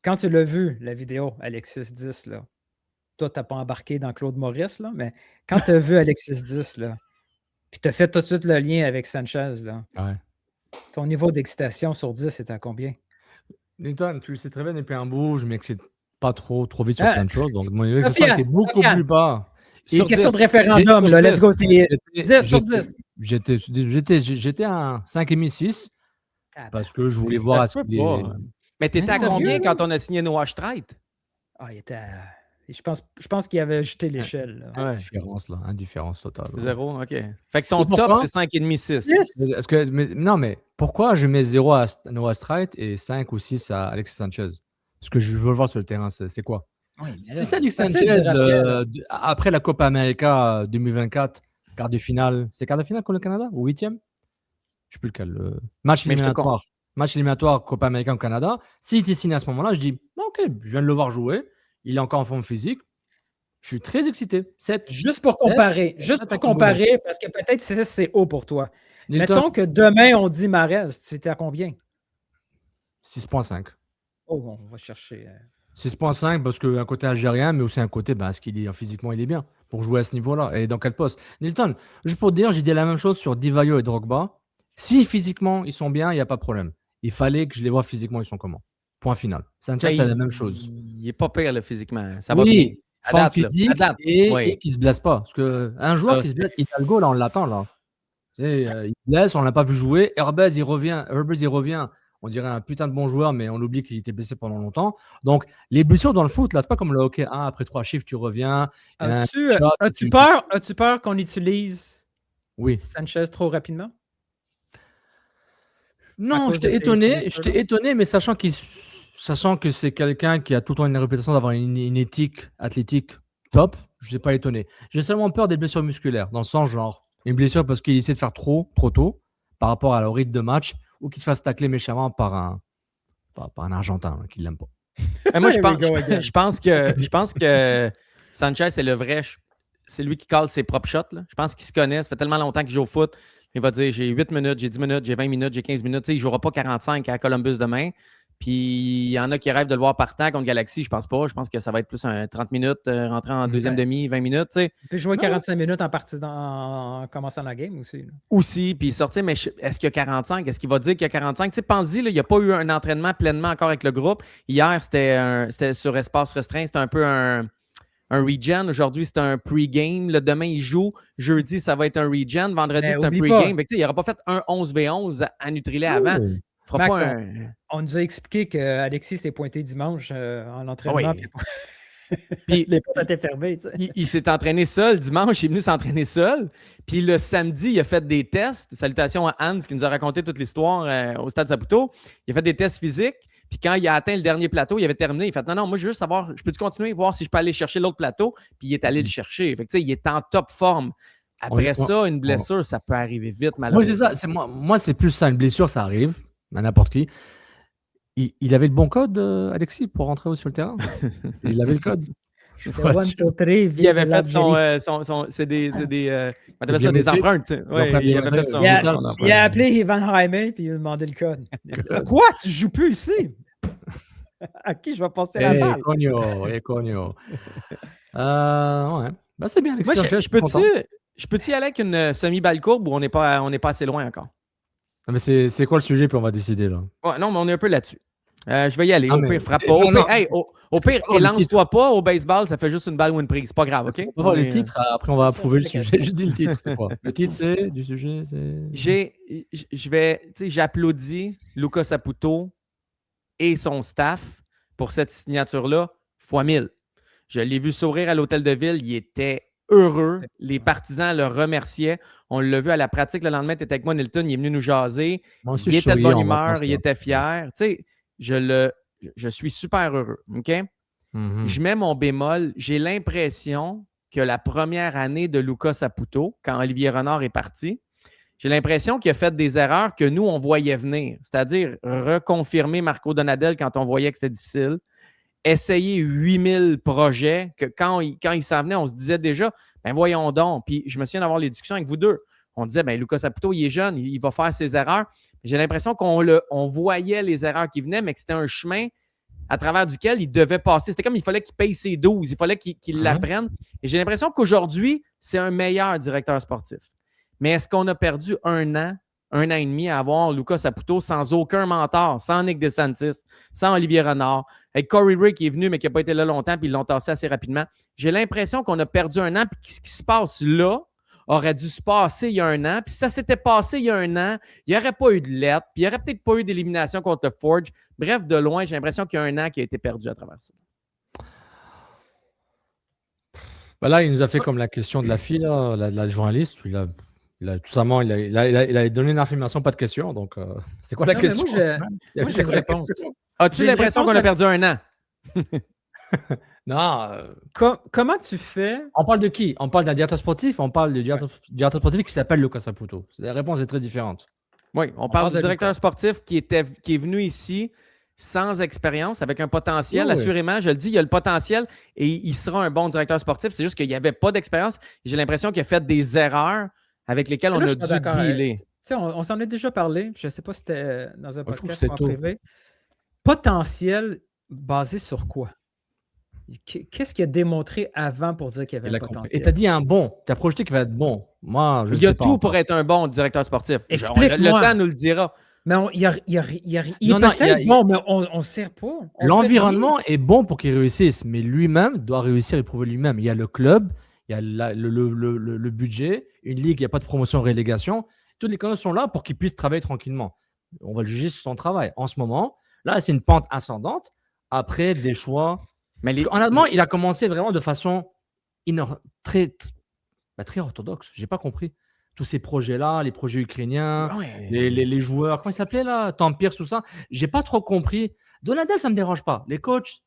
Quand tu l'as vu, la vidéo Alexis 10, là, toi, tu n'as pas embarqué dans Claude Maurice, là, mais quand tu as vu Alexis 10, là, puis tu as fait tout de suite le lien avec Sanchez, là, ton niveau d'excitation sur 10, c'était à combien? Nathan, tu le sais très bien depuis un bout, je ne m'excite pas trop vite sur plein de choses. Donc, mon niveau d'excitation était beaucoup plus bas. C'est une question de référendum, là. Let's go, c'est 10 sur 10. J'étais à 5,5, 6 parce que je voulais voir. Mais t'étais à combien quand on a signé Noah Streit? Il était à... Je pense qu'il avait jeté l'échelle. Indifférence totale. 0, OK. Fait que son top, c'est 5,5, 6. Non, mais pourquoi je mets 0 à Noah Streit et 5 ou 6 à Alexis Sanchez? Ce que je veux voir sur le terrain, c'est quoi? Si c'est Alexis Sanchez, après la Copa América 2024, quart de finale, c'est quart de finale contre le Canada ou 8e? Je ne sais plus lequel. Match éliminatoire Copa América au Canada. S'il était signé à ce moment-là, je dis OK, je viens de le voir jouer. Il est encore en forme physique. Je suis très excité. Juste pour comparer, parce que peut-être c'est haut pour toi. Mettons que demain, on dit Marez, c'était à combien? 6,5. Oh, on va chercher. 6,5 parce qu'un côté algérien, mais aussi un côté, parce qu'il est physiquement, il est bien pour jouer à ce niveau-là. Et dans quel poste? Nilton, juste pour te dire, j'ai dit la même chose sur Divayo et Drogba. Si physiquement, ils sont bien, il n'y a pas de problème. Il fallait que je les vois physiquement, ils sont comment? Point final. Sanchez, c'est la même chose. Il n'est pas pire là, physiquement. Ça va bien. Forme physique et qui ne se blesse pas. Parce qu'un joueur qui se blesse, Hidalgo, là, on l'attend. Là. Il laisse, on l'a pas vu jouer. Herbez, il revient. On dirait un putain de bon joueur, mais on oublie qu'il était blessé pendant longtemps. Donc, les blessures dans le foot, là, c'est pas comme le hockey. Après 3 chiffres, tu reviens. As-tu peur qu'on utilise Oui. Sanchez trop rapidement? Non, j'étais étonné, mais sachant que c'est quelqu'un qui a tout le temps une réputation d'avoir une éthique athlétique top, je ne suis pas étonné. J'ai seulement peur des blessures musculaires, dans le sens genre, une blessure parce qu'il essaie de faire trop tôt par rapport au rythme de match ou qu'il se fasse tacler méchamment par un Argentin qui ne l'aime pas. Moi, je pense que Sanchez, c'est lui qui cale ses propres shots. Là. Je pense qu'il se connaît. Ça fait tellement longtemps qu'il joue au foot. Il va dire j'ai 8 minutes, j'ai 10 minutes, j'ai 20 minutes, j'ai 15 minutes. Il ne jouera pas 45 à Columbus demain. Puis il y en a qui rêvent de le voir partant contre Galaxy. Je pense pas. Je pense que ça va être plus un 30 minutes, rentrer en deuxième demi, 20 minutes. Il peut jouer 45 minutes en commençant la game aussi. Là. Aussi, puis sortir, mais est-ce qu'il y a 45? Est-ce qu'il va dire qu'il y a 45? Pense-y, il n'y a pas eu un entraînement pleinement encore avec le groupe. Hier, c'était sur espace restreint. C'était un peu un regen. Aujourd'hui, c'est un pre-game. Demain, il joue. Jeudi, ça va être un regen. Vendredi, c'est un pre-game. Il n'aura pas fait un 11v11 à Nutrilait avant. Max, on nous a expliqué qu'Alexis s'est pointé dimanche en entraînement. Puis les portes étaient fermées. Il s'est entraîné seul dimanche. Il est venu s'entraîner seul. Puis le samedi, il a fait des tests. Salutations à Hans qui nous a raconté toute l'histoire au Stade Saputo. Il a fait des tests physiques. Puis quand il a atteint le dernier plateau, il avait terminé. Il a fait non, moi, je veux juste savoir, je peux-tu continuer, voir si je peux aller chercher l'autre plateau. Puis il est allé le chercher. Fait que, il est en top forme. Après ça, une blessure, ça peut arriver vite, malheureusement. C'est ça. Moi, c'est plus ça. Une blessure, ça arrive à n'importe qui. Il avait le bon code, Alexis, pour rentrer sur le terrain. Il avait le code. Il avait fait des empreintes. Il a appelé Ivan Jaime et il a demandé le code. Quoi? Tu joues plus ici? À qui je vais passer la balle? Cogno. Ouais. Ben, c'est bien, Alexis. Moi, je peux-tu y aller avec une semi-balle courbe ou on n'est pas assez loin encore? Mais c'est quoi le sujet, puis on va décider, là? Ouais, non, mais on est un peu là-dessus. Je vais y aller. Au pire, frappe pas. Au pire, lance-toi pas au baseball, ça fait juste une balle ou une prise. C'est pas grave, OK? On va voir les titres, après on va approuver le sujet. Juste dis le titre, c'est quoi? Le titre, c'est du sujet, c'est... J'applaudis Luca Saputo et son staff pour cette signature-là, fois 1000. Je l'ai vu sourire à l'hôtel de ville. Il était heureux. Les partisans le remerciaient. On l'a vu à la pratique le lendemain. Tu étais avec moi, Nilton. Il est venu nous jaser. Il était de bonne humeur. Il était fier. Tu sais, je suis super heureux. OK? Mm-hmm. Je mets mon bémol. J'ai l'impression que la première année de Luca Saputo, quand Olivier Renard est parti, j'ai l'impression qu'il a fait des erreurs que nous, on voyait venir. C'est-à-dire reconfirmer Marco Donadel quand on voyait que c'était difficile. Essayer 8000 projets que quand il s'en venait, on se disait déjà, ben voyons donc. Puis je me souviens d'avoir les discussions avec vous deux. On disait, ben Luca Saputo, il est jeune, il va faire ses erreurs. J'ai l'impression qu'on voyait les erreurs qui venaient, mais que c'était un chemin à travers duquel il devait passer. C'était comme il fallait qu'il paye ses 12, il fallait qu'il l'apprenne. Et j'ai l'impression qu'aujourd'hui, c'est un meilleur directeur sportif. Mais est-ce qu'on a perdu un an et demi à avoir Luca Saputo sans aucun mentor, sans Nick DeSantis, sans Olivier Renard, avec Corey Ray qui est venu mais qui n'a pas été là longtemps puis ils l'ont tassé assez rapidement. J'ai l'impression qu'on a perdu un an puis ce qui se passe là aurait dû se passer il y a un an. Puis si ça s'était passé il y a un an, il n'y aurait pas eu de lettre, puis il n'y aurait peut-être pas eu d'élimination contre le Forge. Bref, de loin, j'ai l'impression qu'il y a un an qui a été perdu à travers ça. Ben là, il nous a fait comme la question de la fille, là, la journaliste. Il a tout simplement, il a donné une affirmation, pas de question. Donc, c'est quoi la question? Moi, j'ai une réponse. As-tu l'impression qu'on a perdu un an? Non. Comment tu fais? On parle de qui? On parle d'un directeur sportif? On parle du directeur sportif qui s'appelle Luca Saputo. La réponse est très différente. Oui, on parle du directeur sportif qui est venu ici sans expérience, avec un potentiel. Assurément, je le dis, il y a le potentiel et il sera un bon directeur sportif. C'est juste qu'il n'y avait pas d'expérience. J'ai l'impression qu'il a fait des erreurs avec lesquelles on a dû dealer. On s'en a déjà parlé. Je ne sais pas si c'était dans un podcast en privé. Potentiel basé sur quoi? Qu'est-ce qu'il a démontré avant pour dire qu'il y avait un potentiel? Et tu as dit un bon. Tu as projeté qu'il va être bon. Moi, je il y a tout pour être un bon directeur sportif. Le temps nous le dira. Mais il est peut-être bon, mais on ne sait pas. L'environnement est bon pour qu'il réussisse, mais lui-même doit réussir et prouver lui-même. Il y a le club, il y a le budget, une ligue, il n'y a pas de promotion-relégation. toutes les conditions sont là pour qu'il puisse travailler tranquillement. On va le juger sur son travail. En ce moment, là, c'est une pente ascendante. Après, des choix. Mais Honnêtement, il a commencé vraiment de façon très orthodoxe. J'ai pas compris. Tous ces projets-là, les projets ukrainiens, les joueurs, comment ils s'appelaient là? Tom Pierce, tout ça. J'ai pas trop compris. Donadel, ça me dérange pas. Les coachs,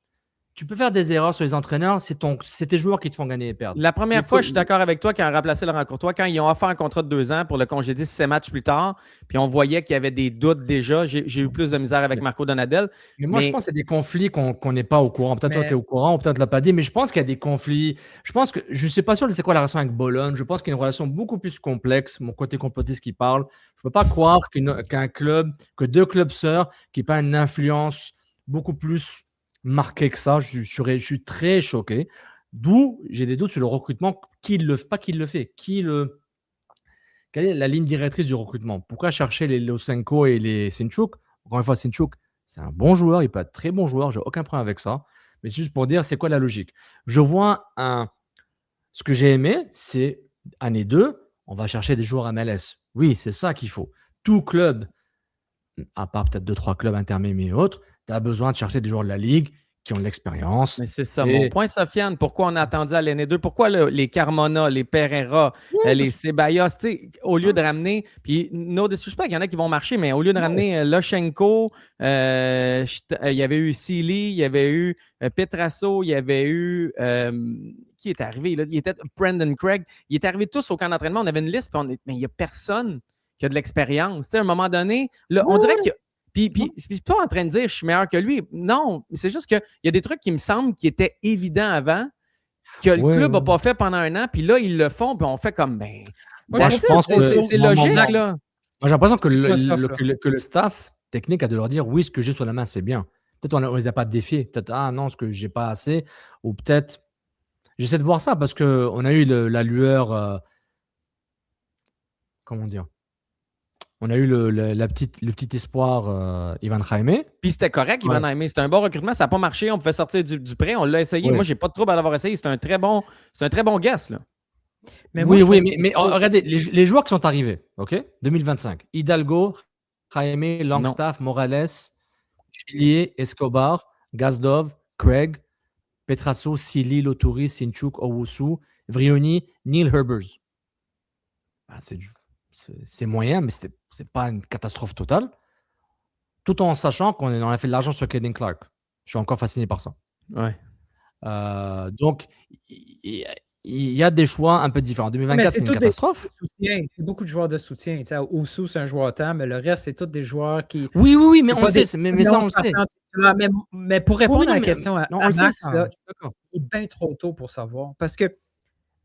tu peux faire des erreurs sur les entraîneurs, c'est tes joueurs qui te font gagner et perdre. La première fois, je suis d'accord avec toi, quand on a remplacé Laurent Courtois, quand ils ont offert un contrat de 2 ans pour le congédier 6 matchs plus tard, puis on voyait qu'il y avait des doutes déjà. J'ai eu plus de misère avec Marco Donadel. Mais moi, je pense que c'est des conflits qu'on n'est pas au courant. Peut-être toi, tu es au courant, ou peut-être tu ne l'as pas dit, mais je pense qu'il y a des conflits. Je ne suis pas sûr de c'est quoi la relation avec Bologne. Je pense qu'il y a une relation beaucoup plus complexe. Mon côté complotiste qui parle. Je ne peux pas croire qu'un club, que 2 clubs sœurs qui n'ont pas une influence beaucoup plus marquée que ça, je suis très choqué. D'où j'ai des doutes sur le recrutement. Pas qui le fait. Quelle est la ligne directrice du recrutement? Pourquoi chercher les Losenko et les Sinchuk? Encore une fois, Sinchuk, c'est un bon joueur, il peut être très bon joueur, j'ai aucun problème avec ça. Mais c'est juste pour dire, c'est quoi la logique? Je vois ce que j'ai aimé, c'est année 2, on va chercher des joueurs MLS. Oui, c'est ça qu'il faut. Tout club, à part peut-être 2-3 clubs intermédiaires et autres, tu as besoin de chercher des joueurs de la Ligue qui ont de l'expérience. Mais c'est ça, mon point, Sofiane. Pourquoi on a attendu à l'année 2? Pourquoi les Carmona, les Pereira, les Ceballos, au lieu de ramener, puis no disrespect, il y en a qui vont marcher, mais au lieu de ramener Loshenko, il y avait eu Sealy, il y avait eu Petrasso, il y avait eu... qui est arrivé? Là? Il était Brendan Craig. Il est arrivé tous au camp d'entraînement. On avait une liste, mais il n'y a personne qui a de l'expérience. À un moment donné, là, on dirait qu'il y a... Puis, je suis pas en train de dire que je suis meilleur que lui. Non, c'est juste qu'il y a des trucs qui me semblent qui étaient évidents avant, que le club n'a pas fait pendant 1 an, puis là, ils le font, puis on fait comme, moi, je pense que c'est logique, là. Moi, j'ai l'impression que le staff technique a de leur dire, oui, ce que j'ai sur la main, c'est bien. Peut-être on ne les a pas défiés. Peut-être, non, ce que j'ai pas assez. Ou peut-être, j'essaie de voir ça parce qu'on a eu la lueur, comment dire? On a eu le petit espoir Ivan Jaime. Puis c'était correct, Ivan Jaime. C'était un bon recrutement. Ça n'a pas marché. On pouvait sortir du prêt. On l'a essayé. Moi, j'ai pas de trouble à l'avoir essayé. C'est un très bon guess, là. Mais mais regardez, les joueurs qui sont arrivés, OK? 2025. Hidalgo, Jaime, Longstaff, Morales, Chilier, Escobar, Gazdov, Craig, Petrasso, Sili, Loturi, Sinchuk, Owusu, Vrioni, Neil Herbers. C'est moyen, mais c'est pas une catastrophe totale. Tout en sachant qu'on a fait de l'argent sur Caden Clark. Je suis encore fasciné par ça. Ouais. Donc, il y a des choix un peu différents. En 2024, c'est une catastrophe. C'est beaucoup de joueurs de soutien. Oussou, c'est un joueur à temps, mais le reste, c'est tous des joueurs qui... Oui, mais on sait. Mais ça, on le sait. Mais pour répondre à la question à Max, il est bien trop tôt pour savoir. Parce que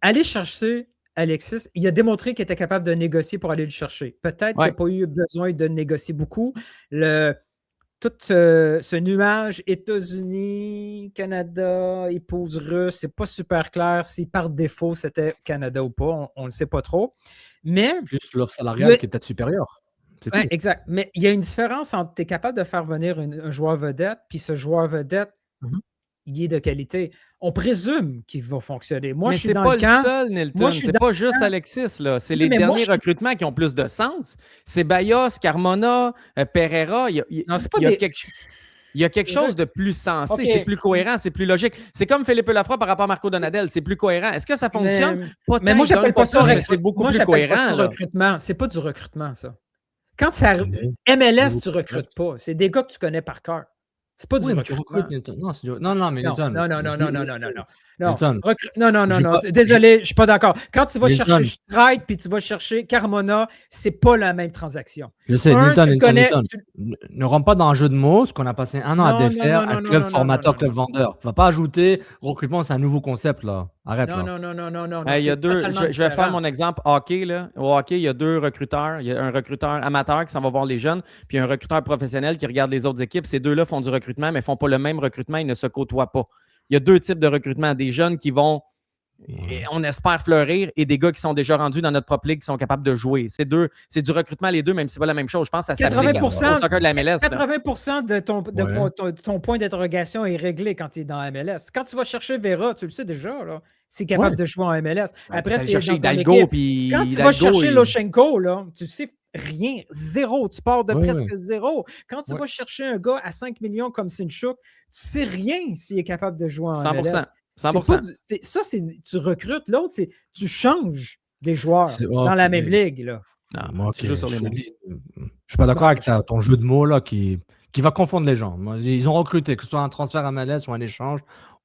aller chercher Alexis, il a démontré qu'il était capable de négocier pour aller le chercher. Peut-être qu'il n'a pas eu besoin de négocier beaucoup. Tout ce nuage États-Unis, Canada, épouse russe, c'est pas super clair si par défaut c'était Canada ou pas. On ne le sait pas trop. Mais plus l'offre salariale qui est peut-être supérieure. Oui, exact. Mais il y a une différence entre tu es capable de faire venir un joueur vedette, puis ce joueur vedette, il est de qualité. On présume qu'il va fonctionner. Moi, mais je suis c'est dans pas le camp. Seul, Nilton. C'est pas juste Alexis, là. C'est les derniers recrutements qui ont plus de sens. C'est Bayos, Carmona, Pereira. Il y a quelque chose de plus sensé. Okay. C'est plus cohérent, c'est plus logique. C'est comme Philippe Lafroy par rapport à Marco Donadel. C'est plus cohérent. Est-ce que ça fonctionne? Mais moi, j'appelle pas ça c'est beaucoup plus cohérent. Recrutement. C'est pas du recrutement, ça. Quand ça MLS, tu recrutes pas. C'est des gars que tu connais par cœur. C'est pas du recrutement. Mais Nilton. Non. Désolé, je suis pas d'accord. Quand tu vas chercher Stride puis tu vas chercher Carmona, c'est pas la même transaction. Je sais, Nilton. Ne rentre pas dans un jeu de mots, ce qu'on a passé 1 an à défaire, un club formateur, club vendeur. Tu vas pas ajouter recrutement, c'est un nouveau concept, là. Arrête, là. Non. Il y a deux. Je vais faire mon exemple hockey, là. Au hockey, il y a 2 recruteurs. Il y a un recruteur amateur qui s'en va voir les jeunes, puis un recruteur professionnel qui regarde les autres équipes. Ces 2-là font du recrutement, mais ne font pas le même recrutement. Ils ne se côtoient pas. Il y a 2 types de recrutement. Des jeunes qui vont, on espère, fleurir, et des gars qui sont déjà rendus dans notre propre ligue qui sont capables de jouer. C'est du recrutement, les deux, même si ce n'est pas la même chose. Je pense que ça s'applique au soccer de la MLS. 80% de ton point d'interrogation est réglé quand tu es dans la MLS. Quand tu vas chercher Vera, tu le sais déjà, là, c'est capable de jouer en MLS. Après, c'est chercher Hidalgo. Quand tu vas chercher Loshenko, là, tu sais rien, zéro. Tu pars de Ouais, presque ouais. zéro. Quand tu Ouais. vas chercher un gars à 5 millions comme Sinchuk, tu sais rien s'il est capable de jouer en 100%. MLS. 100%. Tu recrutes. L'autre, c'est tu changes des joueurs Oh, dans la mais même ligue. Là. Non, moi, tu joues sur les je mots. suis pas d'accord Ouais, avec ton jeu de mots là qui va confondre les gens. Moi, ils ont recruté, que ce soit un transfert à MLS ou un échange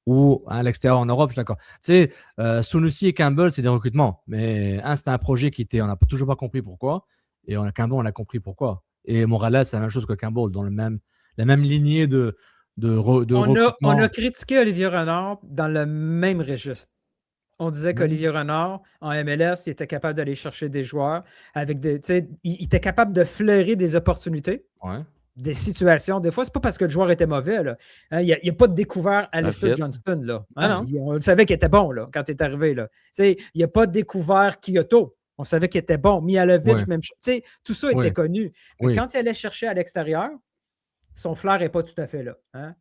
ou à l'extérieur en Europe, je suis d'accord. Tu sais, Sunusi et Campbell, c'est des recrutements. Mais c'était un projet on n'a toujours pas compris pourquoi. Et Campbell, on a compris pourquoi. Et Morales, c'est la même chose que Campbell, dans la même lignée de on recrutement. a critiqué Olivier Renard dans le même registre. On disait qu'Olivier Renard, en MLS, il était capable d'aller chercher des joueurs avec des. Il était capable de flairer des opportunités, Ouais. des situations. Des fois, c'est pas parce que le joueur était mauvais. Là. Hein, il n'y a pas de découvert Alistair fit. Johnston. Là. Ah Hein, non. on le savait qu'il était bon là, quand il est arrivé. Là. Il n'y a pas découvert Kyoto. On savait qu'il était bon. Mihalovic, Ouais. même chose. Tout ça était Ouais. connu. Mais Oui. quand il allait chercher à l'extérieur, son flair n'est pas tout à fait là. Hein?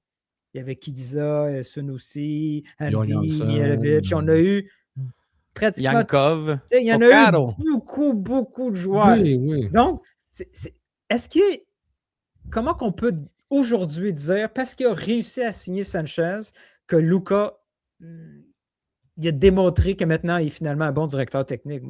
Il y avait Kidiza, Sunusi, Andy, Janssen, Mihalovic. On a eu pratiquement. Yankov. Il y en a eu beaucoup de joueurs. Oui, oui. Donc, est-ce qu'il y a. Comment qu'on peut aujourd'hui dire, parce qu'il a réussi à signer Sanchez, que Luka il a démontré que maintenant il est finalement un bon directeur technique?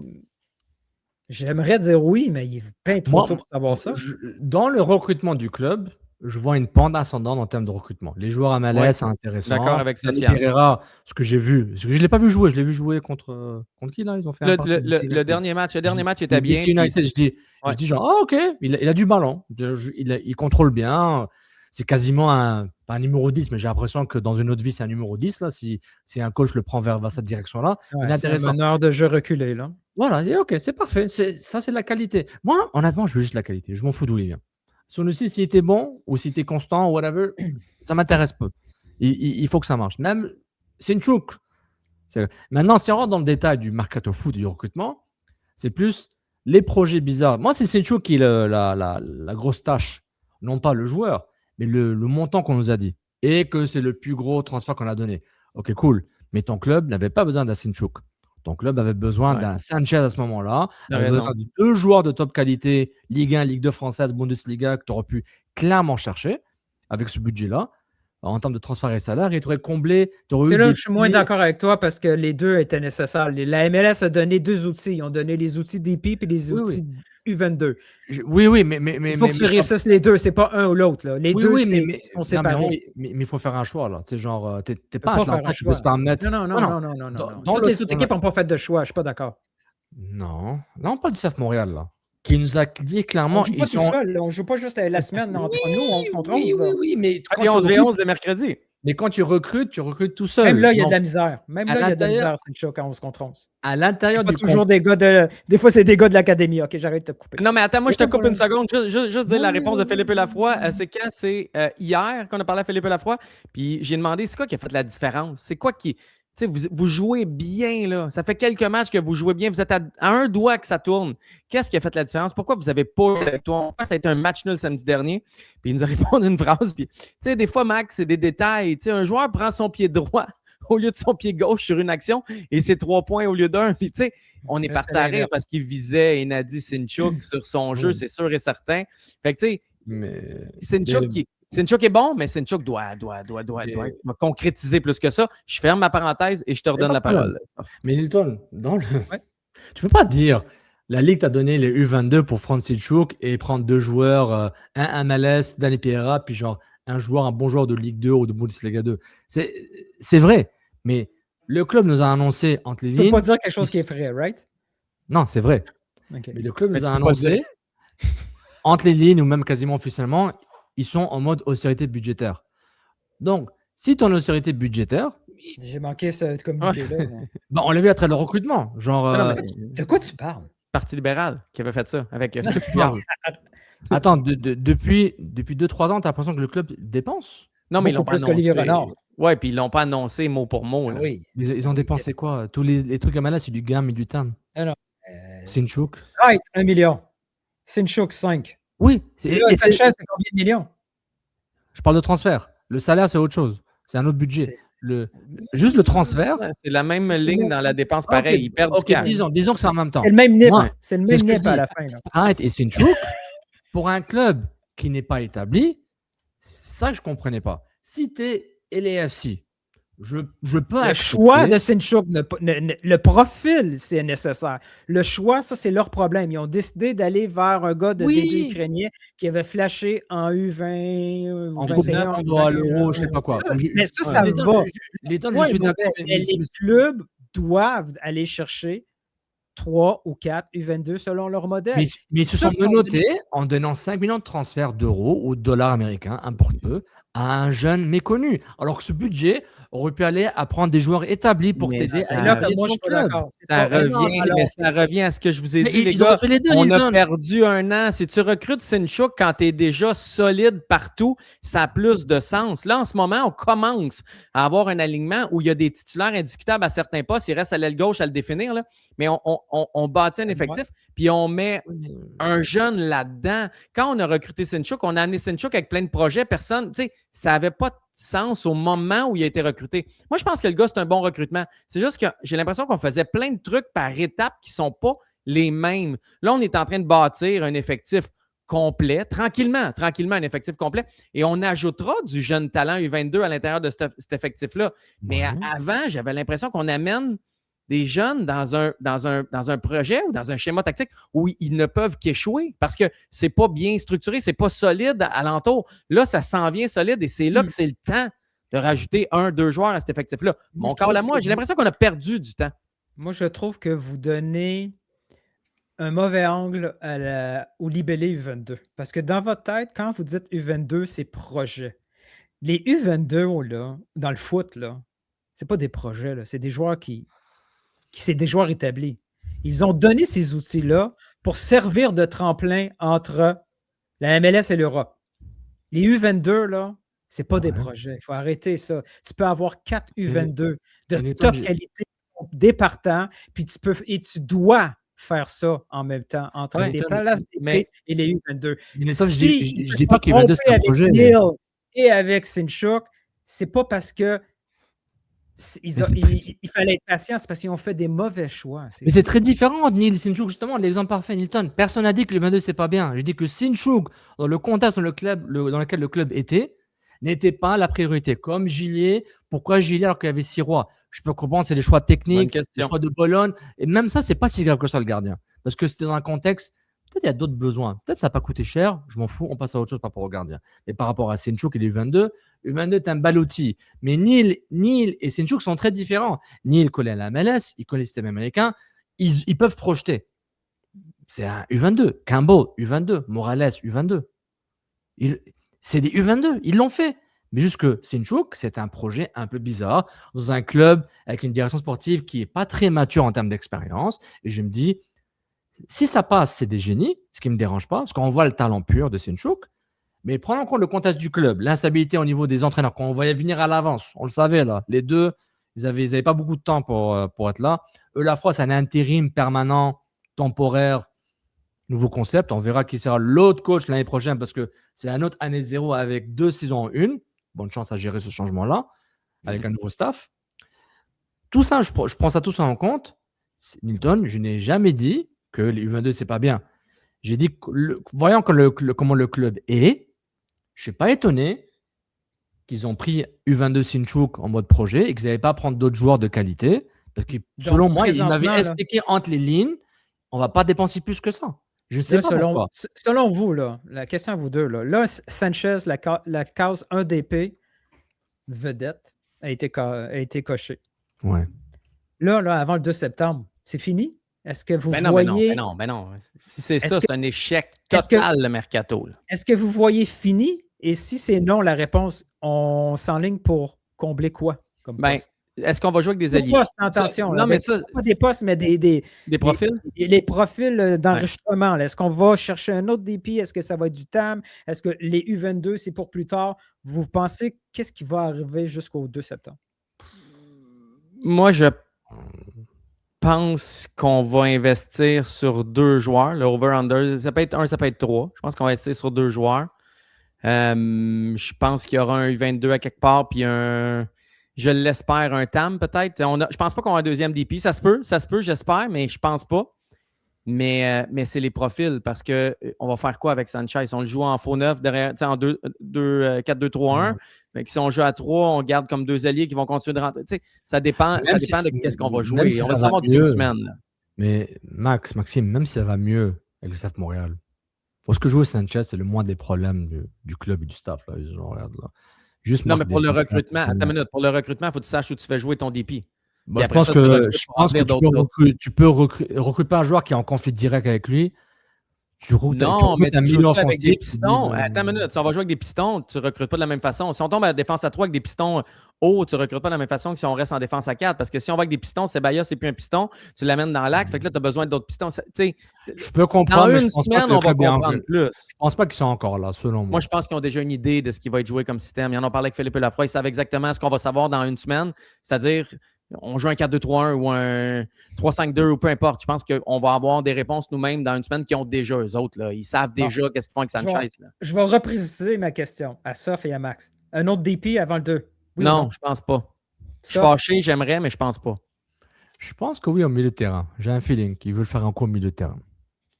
J'aimerais dire oui, mais il est bien trop tôt pour savoir ça. Dans le recrutement du club, je vois une pente ascendante en termes de recrutement. Les joueurs à Malaise, c'est intéressant. D'accord avec Dani Sofiane. Pereira, ce que j'ai vu, parce que je ne l'ai pas vu jouer, je l'ai vu jouer contre qui là? Ils ont fait un parti DC Le dernier match était bien. DC United, je dis genre, ah ok, il a du ballon, il contrôle bien. C'est quasiment pas un numéro 10, mais j'ai l'impression que dans une autre vie, c'est un numéro 10. Là, si un coach le prend vers cette direction-là, il est intéressant. C'est un meneur de jeu reculé. Là. Voilà, et ok, c'est parfait. Ça, c'est de la qualité. Moi, honnêtement, je veux juste la qualité. Je m'en fous d'où il vient. Sunusi, s'il était bon ou s'il était constant ou whatever, ça m'intéresse peu. Il faut que ça marche. Même Sinchuk. Maintenant, si on rentre dans le détail du mercato foot et du recrutement, c'est plus les projets bizarres. Moi, c'est Sinchuk qui est la grosse tâche. Non pas le joueur, mais le montant qu'on nous a dit. Et que c'est le plus gros transfert qu'on a donné. Ok, cool. Mais ton club n'avait pas besoin d'un Sinchuk. Ton club avait besoin d'un Sanchez à ce moment-là, avait besoin de 2 joueurs de top qualité, Ligue 1, Ligue 2 française, Bundesliga, que tu aurais pu clairement chercher avec ce budget-là, en termes de transfert et salaire, et tu aurais comblé. Je suis moins d'accord avec toi parce que les deux étaient nécessaires. La MLS a donné 2 outils. Ils ont donné les outils DP et les outils U22. Oui, mais il faut que tu réussisses les deux, c'est pas un ou l'autre. Les deux sont séparés. Mais il faut faire un choix, là. C'est genre, t'es pas Atlanta, tu peux pas permettre. Non. Toutes les autres équipes n'ont pas fait de choix, je suis pas d'accord. Non, pas du CF Montréal, là. Qui nous a dit clairement. On joue pas tout seul, on joue pas juste la semaine entre nous, 11 contre 11. Oui, mais quand 11v11 le mercredi. Mais quand tu recrutes tout seul. Même là, il y a de la misère. Même là, il y a de la misère, c'est le choc en 11 contre 11. À l'intérieur du toujours des gars de. Des fois, c'est des gars de l'académie. Ok, j'arrête de te couper. Non, mais attends, moi, je te coupe une seconde. Juste dire la réponse de Philippe Lafroy. C'est quand? C'est hier qu'on a parlé à Philippe Lafroy. Puis j'ai demandé, c'est quoi qui a fait la différence? C'est quoi qui. Tu sais, vous jouez bien, là. Ça fait quelques matchs que vous jouez bien. Vous êtes à un doigt que ça tourne. Qu'est-ce qui a fait la différence? Pourquoi vous n'avez pas la victoire? Pourquoi ça a été un match nul samedi dernier? Puis il nous a répondu une phrase. Puis, tu sais, des fois, Max, c'est des détails. Tu sais, un joueur prend son pied droit au lieu de son pied gauche sur une action et c'est 3 points au lieu d'1. Puis, tu sais, on est parti à rire parce qu'il visait Enadi Sinchuk sur son jeu, c'est sûr et certain. Fait que, tu sais, Sinchuk est bon, mais Sinchuk doit concrétiser plus que ça. Je ferme ma parenthèse et je te redonne la parole. Mais Nilton, tu peux pas dire la Ligue t'a donné les U22 pour prendre Sinchuk et prendre 2 joueurs, un MLS, Dani Pereira, puis genre un bon joueur de Ligue 2 ou de Bundesliga 2. C'est vrai, mais le club nous a annoncé entre les lignes. Tu peux pas dire quelque chose qui est vrai, right? Non, c'est vrai. Okay. Mais le club nous a annoncé entre les lignes ou même quasiment officiellement, ils sont en mode austérité budgétaire. Donc, si tu es en austérité budgétaire. J'ai manqué ce communiqué-là. On l'a vu à travers le recrutement. Genre, de quoi tu parles? Parti libéral qui avait fait ça avec Attends, depuis 2-3 ans, tu as l'impression que le club dépense? Non, mais ils l'ont pas annoncé. Renard. Ouais, puis ils l'ont pas annoncé mot pour mot. Là. Oui. Ils ont dépensé quoi? Tous les trucs à Mala, c'est du gamme et du tam. Non. Sinchuk. Right, 1 million. Sinchuk, 5. Oui. Sanchez, c'est combien de millions? Je parle de transfert. Le salaire, c'est autre chose. C'est un autre budget. juste le transfert. Ouais, c'est la même C'est ligne le- dans la dépense Ok, pareil. Ils perdent du ok, cash. disons que c'est en même temps. C'est le même nip. Moi, C'est le c'est même ce que je nip à dis. la fin. là. Streit et Sinchuk, pour un club qui n'est pas établi, c'est ça que je ne comprenais pas. Si tu es LAFC, je peux Le accepter. choix de Sinchuk, le profil, c'est nécessaire. Le choix, ça, c'est leur problème. Ils ont décidé d'aller vers un gars de D2 Oui, ukrainien qui avait flashé en U20, en Coupe 21. d'Europe, à l'Euro, je ne sais pas quoi. Donc, Mais ça les va. les je Ouais, suis mauvais. d'accord. Mais les clubs doivent aller chercher 3 ou 4 U22 selon leur modèle. Mais ils se Ça, sont menottés en donnant 5 millions de transferts d'euros ou de dollars américains, importe peu, à un jeune méconnu. Alors que ce budget aurait pu aller à prendre des joueurs établis pour Mais t'aider c'est à là établir que moi, je ton suis pas club. d'accord. C'est Ça pas- non, revient, alors, mais ça revient à ce que je vous ai Mais dit, les ils ont gars. fait les deux, On a Nilton. perdu un an. Si tu recrutes Sinchuk quand tu es déjà solide partout, ça a plus de sens. Là, en ce moment, on commence à avoir un alignement où il y a des titulaires indiscutables à certains postes. Il reste à l'aile gauche à le définir, là. Mais on bâtit un effectif, puis on met un jeune là-dedans. Quand on a recruté Sinchuk, on a amené Sinchuk avec plein de projets. Personne, tu sais, ça n'avait pas de sens au moment où il a été recruté. Moi, je pense que le gars, c'est un bon recrutement. C'est juste que j'ai l'impression qu'on faisait plein de trucs par étapes qui ne sont pas les mêmes. Là, on est en train de bâtir un effectif complet, tranquillement, un effectif complet. Et on ajoutera du jeune talent U22 à l'intérieur de cet effectif-là. Mais avant, j'avais l'impression qu'on amène des jeunes dans un projet ou dans un schéma tactique où ils ne peuvent qu'échouer parce que c'est pas bien structuré, c'est pas solide alentour. Là, ça s'en vient solide et c'est là que c'est le temps de rajouter 1-2 joueurs à cet effectif-là. Mon corps à moi, j'ai l'impression qu'on a perdu du temps. Moi, je trouve que vous donnez un mauvais angle au libellé U22. Parce que dans votre tête, quand vous dites U22, c'est projet. Les U22, là, dans le foot, là, c'est pas des projets, là, c'est des joueurs c'est des joueurs établis. Ils ont donné ces outils-là pour servir de tremplin entre la MLS et l'Europe. Les U22, là, c'est pas des projets. Il faut arrêter ça. Tu peux avoir 4 U22 de top qualité, des partants, puis tu dois faire ça en même temps entre les places d'épée et les U22. Je dis pas qu'U22 c'est un projet. Et avec Sinchuk, c'est pas parce que il fallait être patient, c'est parce qu'ils ont fait des mauvais choix. Mais c'est très différent, Neil Sinchuk, justement, l'exemple parfait, Nilton. Personne n'a dit que le 22 c'est pas bien. Je dis que Sinchuk, dans le contexte dans lequel le club était, n'était pas la priorité. Comme Gillier, pourquoi Gillier alors qu'il y avait Sirois? Je peux comprendre, c'est des choix techniques, des choix de Bologne. Et même ça, c'est pas si grave que ça, le gardien. Parce que c'était dans un contexte, peut-être il y a d'autres besoins. Peut-être ça n'a pas coûté cher, je m'en fous, on passe à autre chose par rapport au gardien. Mais par rapport à Sinchuk et les U22 est un bel outil. Mais Neil et Sinchuk sont très différents. Neil connaît la MLS, il connaît le système américain, ils peuvent projeter. C'est un U22. Campbell, U22. Morales, U22. C'est des U22, ils l'ont fait. Mais juste que Sinchuk, c'est un projet un peu bizarre dans un club avec une direction sportive qui n'est pas très mature en termes d'expérience. Et je me dis, si ça passe, c'est des génies, ce qui ne me dérange pas, parce qu'on voit le talent pur de Sinchuk. Mais prenons en compte le contexte du club, l'instabilité au niveau des entraîneurs, qu'on voyait venir à l'avance. On le savait, là. Les deux, ils n'avaient pas beaucoup de temps pour être là. Eux, la fois, c'est un intérim permanent, temporaire, nouveau concept. On verra qui sera l'autre coach l'année prochaine parce que c'est un autre année zéro avec 2 saisons en une. Bonne chance à gérer ce changement-là avec un nouveau staff. Tout ça, je prends ça tout ça en compte. Nilton, je n'ai jamais dit que les U22, c'est pas bien. J'ai dit, voyant comment le club est, je ne suis pas étonné qu'ils ont pris U22 Sinchuk en mode projet et qu'ils n'avaient pas prendre d'autres joueurs de qualité. Parce que, selon moi, ils m'avaient expliqué entre les lignes, on ne va pas dépenser plus que ça. Je ne sais pas pourquoi. Selon vous, là, la question à vous deux, là Sanchez, la case 1DP vedette a été cochée. Ouais. Là, avant le 2 septembre, c'est fini? Est-ce que vous non, voyez... non. Si c'est ça, c'est un échec total, le mercato. Est-ce que vous voyez fini? Et si c'est non, la réponse, on s'enligne pour combler quoi comme poste? Est-ce qu'on va jouer avec des alliés? Postes, attention. Non, mais ça... Pas des postes, mais des profils? Les profils d'enregistrement. Ouais. Est-ce qu'on va chercher un autre DP? Est-ce que ça va être du TAM? Est-ce que les U22, c'est pour plus tard? Vous pensez qu'est-ce qui va arriver jusqu'au 2 septembre? Moi, je pense qu'on va investir sur 2 joueurs. Le over-under, ça peut être 1, ça peut être 3. Je pense qu'on va investir sur 2 joueurs. Je pense qu'il y aura un U22 à quelque part, puis Je l'espère, un TAM peut-être. Je pense pas qu'on a un deuxième DP. Ça se peut, j'espère, mais je pense pas. Mais c'est les profils parce qu'on va faire quoi avec Sanchez? On le joue en faux neuf, derrière, en 4-2-3-1. Mais si on joue à 3, on garde comme 2 alliés qui vont continuer de rentrer. Ça dépend de qu'est-ce qu'on va jouer. Si On va ça savoir va d'ici une mieux, semaine. Là. mais Maxime, même si ça va mieux avec le staff Montréal, parce que jouer Sanchez, c'est le moins des problèmes du club et du staff. Là. Regarde, là. Juste non, mais pour le recrutement, attends une minute. Pour le recrutement, il faut que tu saches où tu fais jouer ton DP. Bon, je pense que tu peux recruter un joueur qui est en conflit direct avec lui. Non, mais tu joues avec des pistons. Attends une minute, si on va jouer avec des pistons, tu ne recrutes pas de la même façon. Si on tombe à la défense à 3 avec des pistons hauts, tu ne recrutes pas de la même façon que si on reste en défense à 4. Parce que si on va avec des pistons, Ceballos, c'est plus un piston, tu l'amènes dans l'axe, fait que là, tu as besoin d'autres pistons. Je peux comprendre, mais je pense pas on va comprendre plus. Je pense pas qu'ils sont encore là, selon moi. Moi, je pense qu'ils ont déjà une idée de ce qui va être joué comme système. Ils en ont parlé avec Philippe Lafroy, ils savent exactement ce qu'on va savoir dans une semaine. C'est-à-dire, on joue un 4-2-3-1 ou un 3-5-2 ou peu importe. Je pense qu'on va avoir des réponses nous-mêmes dans une semaine qui ont déjà eux autres. Là. Ils savent déjà qu'est-ce qu'ils font avec Sanchez. Je vais repréciser ma question à Soph et à Max. Un autre DP avant le 2? Oui, non, je pense pas. Je suis fâché, j'aimerais, mais je pense pas. Je pense que oui, au milieu de terrain. J'ai un feeling qu'ils veulent faire un coup au milieu de terrain.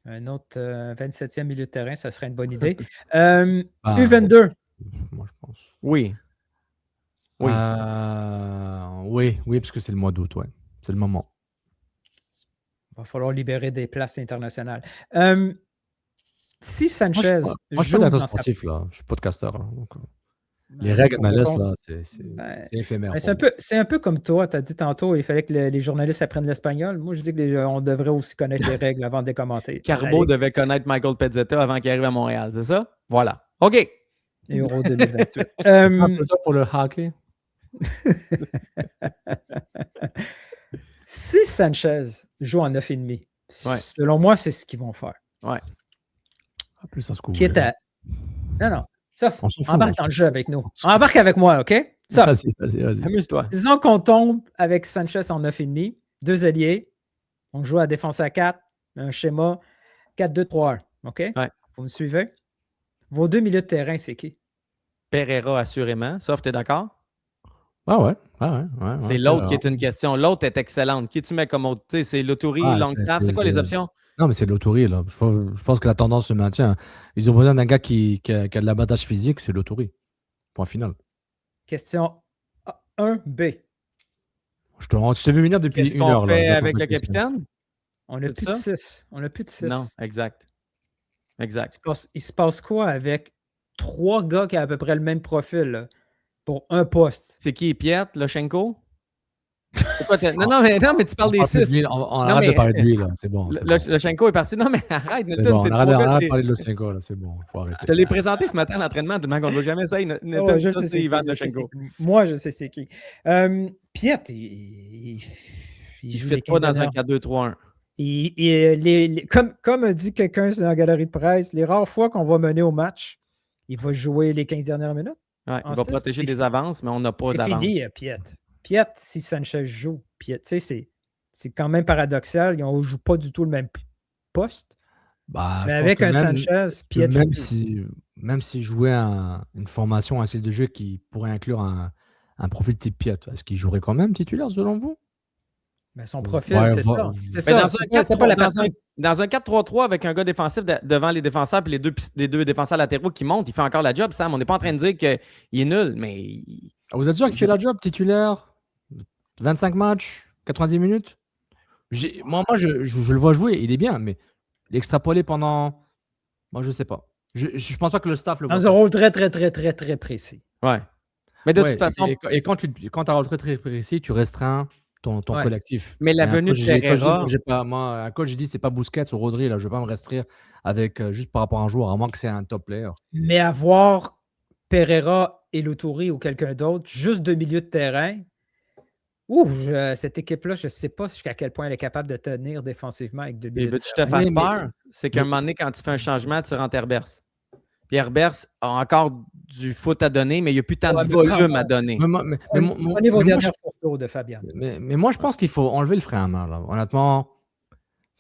Un autre 27e milieu de terrain, ça serait une bonne idée. U22. Moi, je pense. Oui. Oui. Oui, parce que c'est le mois d'août, ouais. C'est le moment. Il va falloir libérer des places internationales. Si Sanchez. Moi, je suis pas directeur sportif, là. Je suis podcasteur, là. Donc, les règles MLS, là, c'est éphémère. C'est un peu comme toi. Tu as dit tantôt, il fallait que les journalistes apprennent l'espagnol. Moi, je dis qu'on devrait aussi connaître les règles avant de les commenter. Carbo devait connaître Michael Pezzetta avant qu'il arrive à Montréal, c'est ça? Voilà. OK. Euro 2028. Pour le hockey. Si Sanchez joue en 9,5, selon moi, c'est ce qu'ils vont faire. Ouais. Plus ça se couvre. Non. Ça, embarque dans le jeu avec nous. Embarque avec moi, OK? Ça. Vas-y. Amuse-toi. Disons qu'on tombe avec Sanchez en 9,5, 2 alliés. On joue à défense à 4, un schéma 4-2-3-1. OK? Ouais. Vous me suivez? Vos 2 milieux de terrain, c'est qui? Pereira, assurément. Sauf, t'es d'accord? Ouais. C'est l'autre qui est une question. L'autre est excellente. Qui tu mets comme autre? Tu sais, c'est Lautouri, Longstaff. C'est quoi les options? Non, mais c'est Lautouri, là. Je pense que la tendance se maintient. Ils ont besoin d'un gars qui a de l'abattage physique, c'est Lautouri. Point final. Question 1B. Je t'ai vu venir depuis Qu'est-ce une heure. Qu'est-ce qu'on fait avec le capitaine? On n'a plus de 6. On n'a plus de 6. Non, exact. Il se passe quoi avec 3 gars qui ont à peu près le même profil là, pour un poste? C'est qui, Piet, Lochenko? Non, mais tu parles des 6. On arrête de parler de lui, là. C'est bon. Lochenko est parti. Non, mais arrête. On arrête de parler de Lochenko, là. C'est bon. Faut arrêter. Je te l'ai présenté ce matin à l'entraînement, tellement qu'on ne va jamais essayer. Ça, c'est Ivan Lochenko. Moi, je sais c'est qui. Piet, il ne fit pas dans un 4-2-3-1. Comme dit quelqu'un dans la galerie de presse, les rares fois qu'on va mener au match, il va jouer les 15 dernières minutes. Ouais, il va protéger des avances, mais on n'a pas d'avance. C'est fini, Piet. Piet, si Sanchez joue, Piet, tu sais, c'est quand même paradoxal. On ne joue pas du tout le même poste. Mais avec un Sanchez, Piet. Même s'il jouait une formation, un style de jeu qui pourrait inclure un profil type Piet, est-ce qu'il jouerait quand même titulaire selon vous? Mais son profil, c'est ça. C'est ça. Dans un 4-3-3 avec un gars défensif devant les défenseurs et les deux défenseurs latéraux qui montent, il fait encore la job, Sam. On n'est pas en train de dire qu'il est nul, mais... Vous êtes sûr qu'il fait la job titulaire? 25 matchs, 90 minutes? Moi je le vois jouer, il est bien, mais l'extrapoler pendant... Moi, je sais pas. Je pense pas que le staff le voit. Dans un rôle très, très, très, très, très précis. Ouais. Mais de toute façon... Et quand tu as un rôle très, très précis, tu restreins ton collectif. Mais la venue de Pereira... Moi, un coach, je dis, c'est pas Busquets ou Rodri, là, je vais pas me restreindre avec juste par rapport à un joueur, à moins que c'est un top player. Mais avoir Pereira et Lautouri ou quelqu'un d'autre, juste 2 milieux de terrain, cette équipe-là, je ne sais pas jusqu'à quel point elle est capable de tenir défensivement avec 2 milieux de terrain. Tu te fasses peur? C'est qu'à un moment donné, quand tu fais un changement, tu rentres Herbers. Puis Herbers a encore du foot à donner, mais il n'y a plus tant de volume à donner. Prenez vos dernières photos de Fabien. Mais moi, je pense qu'il faut enlever le frein à main. Là. Honnêtement,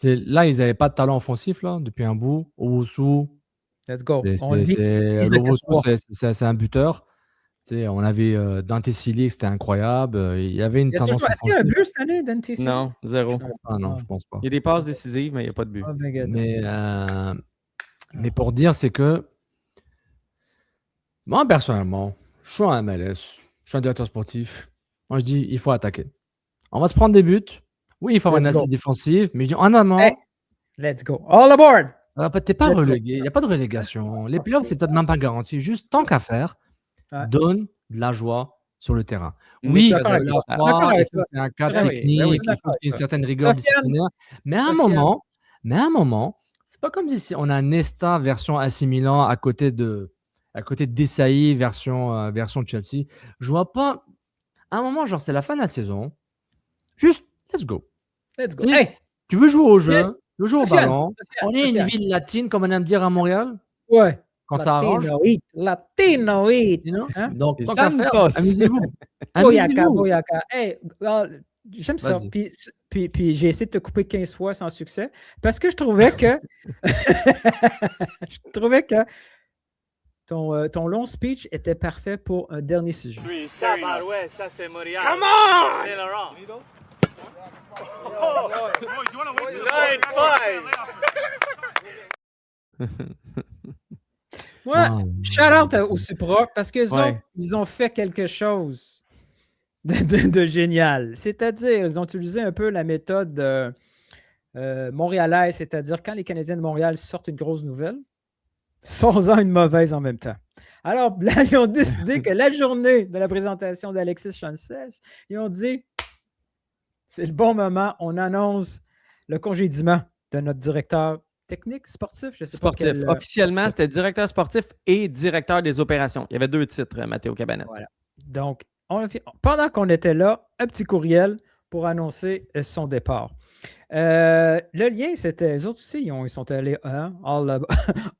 là, ils n'avaient pas de talent offensif là, depuis un bout. Owusu, let's go. c'est un buteur. On avait Dante Sili, c'était incroyable. Il y avait une tendance Est-ce qu'il y a un offensive. but cette année, Dante Sili? Non, Je zéro. pense pas, non, Ah. je pense pas. Il y a des passes décisives, mais il n'y a pas de but. Oh my God. Mais pour dire, c'est que moi, personnellement, je suis un MLS, je suis un directeur sportif. Moi, je dis, il faut attaquer. On va se prendre des buts. Oui, il faut avoir une Let's go. assise défensive, mais je dis, en amont, Hey. Let's go. All aboard! t'es pas Let's go. relégué. Il n'y a pas de relégation. Les playoffs, c'est peut-être même pas garanti. Juste tant qu'à faire, Ouais. donne de la joie sur le terrain. On est Oui, il d'accord faut avec la ça. foi, D'accord il avec faut qu'il y ait un cadre Ben oui, ben technique, oui, il faut qu'il y ait d'accord une avec certaine rigueur Sofiane, disciplinaire. Mais à un moment, c'est pas comme si on a un Nesta version AC Milan à côté de Desailly version Chelsea. Je vois pas. À un moment, genre, c'est la fin de la saison. Juste, let's go. Let's go. Tu sais, Hey! Tu veux jouer au Sofiane, jeu, tu veux jouer au Sofiane, ballon. On est une Sofiane. ville latine, comme on aime dire à Montréal, Ouais. quand ça arrange. Latinoïde. You know? Hein? Donc, Et tant qu'à faire, Santos. amusez-vous. Boyaka, Amusez-vous. boyaka. Hey, j'aime ça. Vas-y. Puis j'ai essayé de te couper 15 fois sans succès parce que je trouvais que ton long speech était parfait pour un dernier sujet. Tabarouette, ça c'est Montréal. Come on! Saint Laurent. Nine, five. Moi, Wow. shout out au Supra parce que Ouais. ils ont fait quelque chose de génial. C'est-à-dire, ils ont utilisé un peu la méthode montréalaise, c'est-à-dire quand les Canadiens de Montréal sortent une grosse nouvelle, sort-en une mauvaise en même temps. Alors, là, ils ont décidé que la journée de la présentation d'Alexis Sanchez, ils ont dit c'est le bon moment, on annonce le congédiement de notre directeur technique, sportif, je ne sais pas Sportif. quel, Officiellement, c'était directeur sportif et directeur des opérations. Il y avait 2 titres, Matteo Cabanette. Voilà. Donc, pendant qu'on était là, un petit courriel pour annoncer son départ. Le lien, c'était, eux autres aussi, ils sont allés all All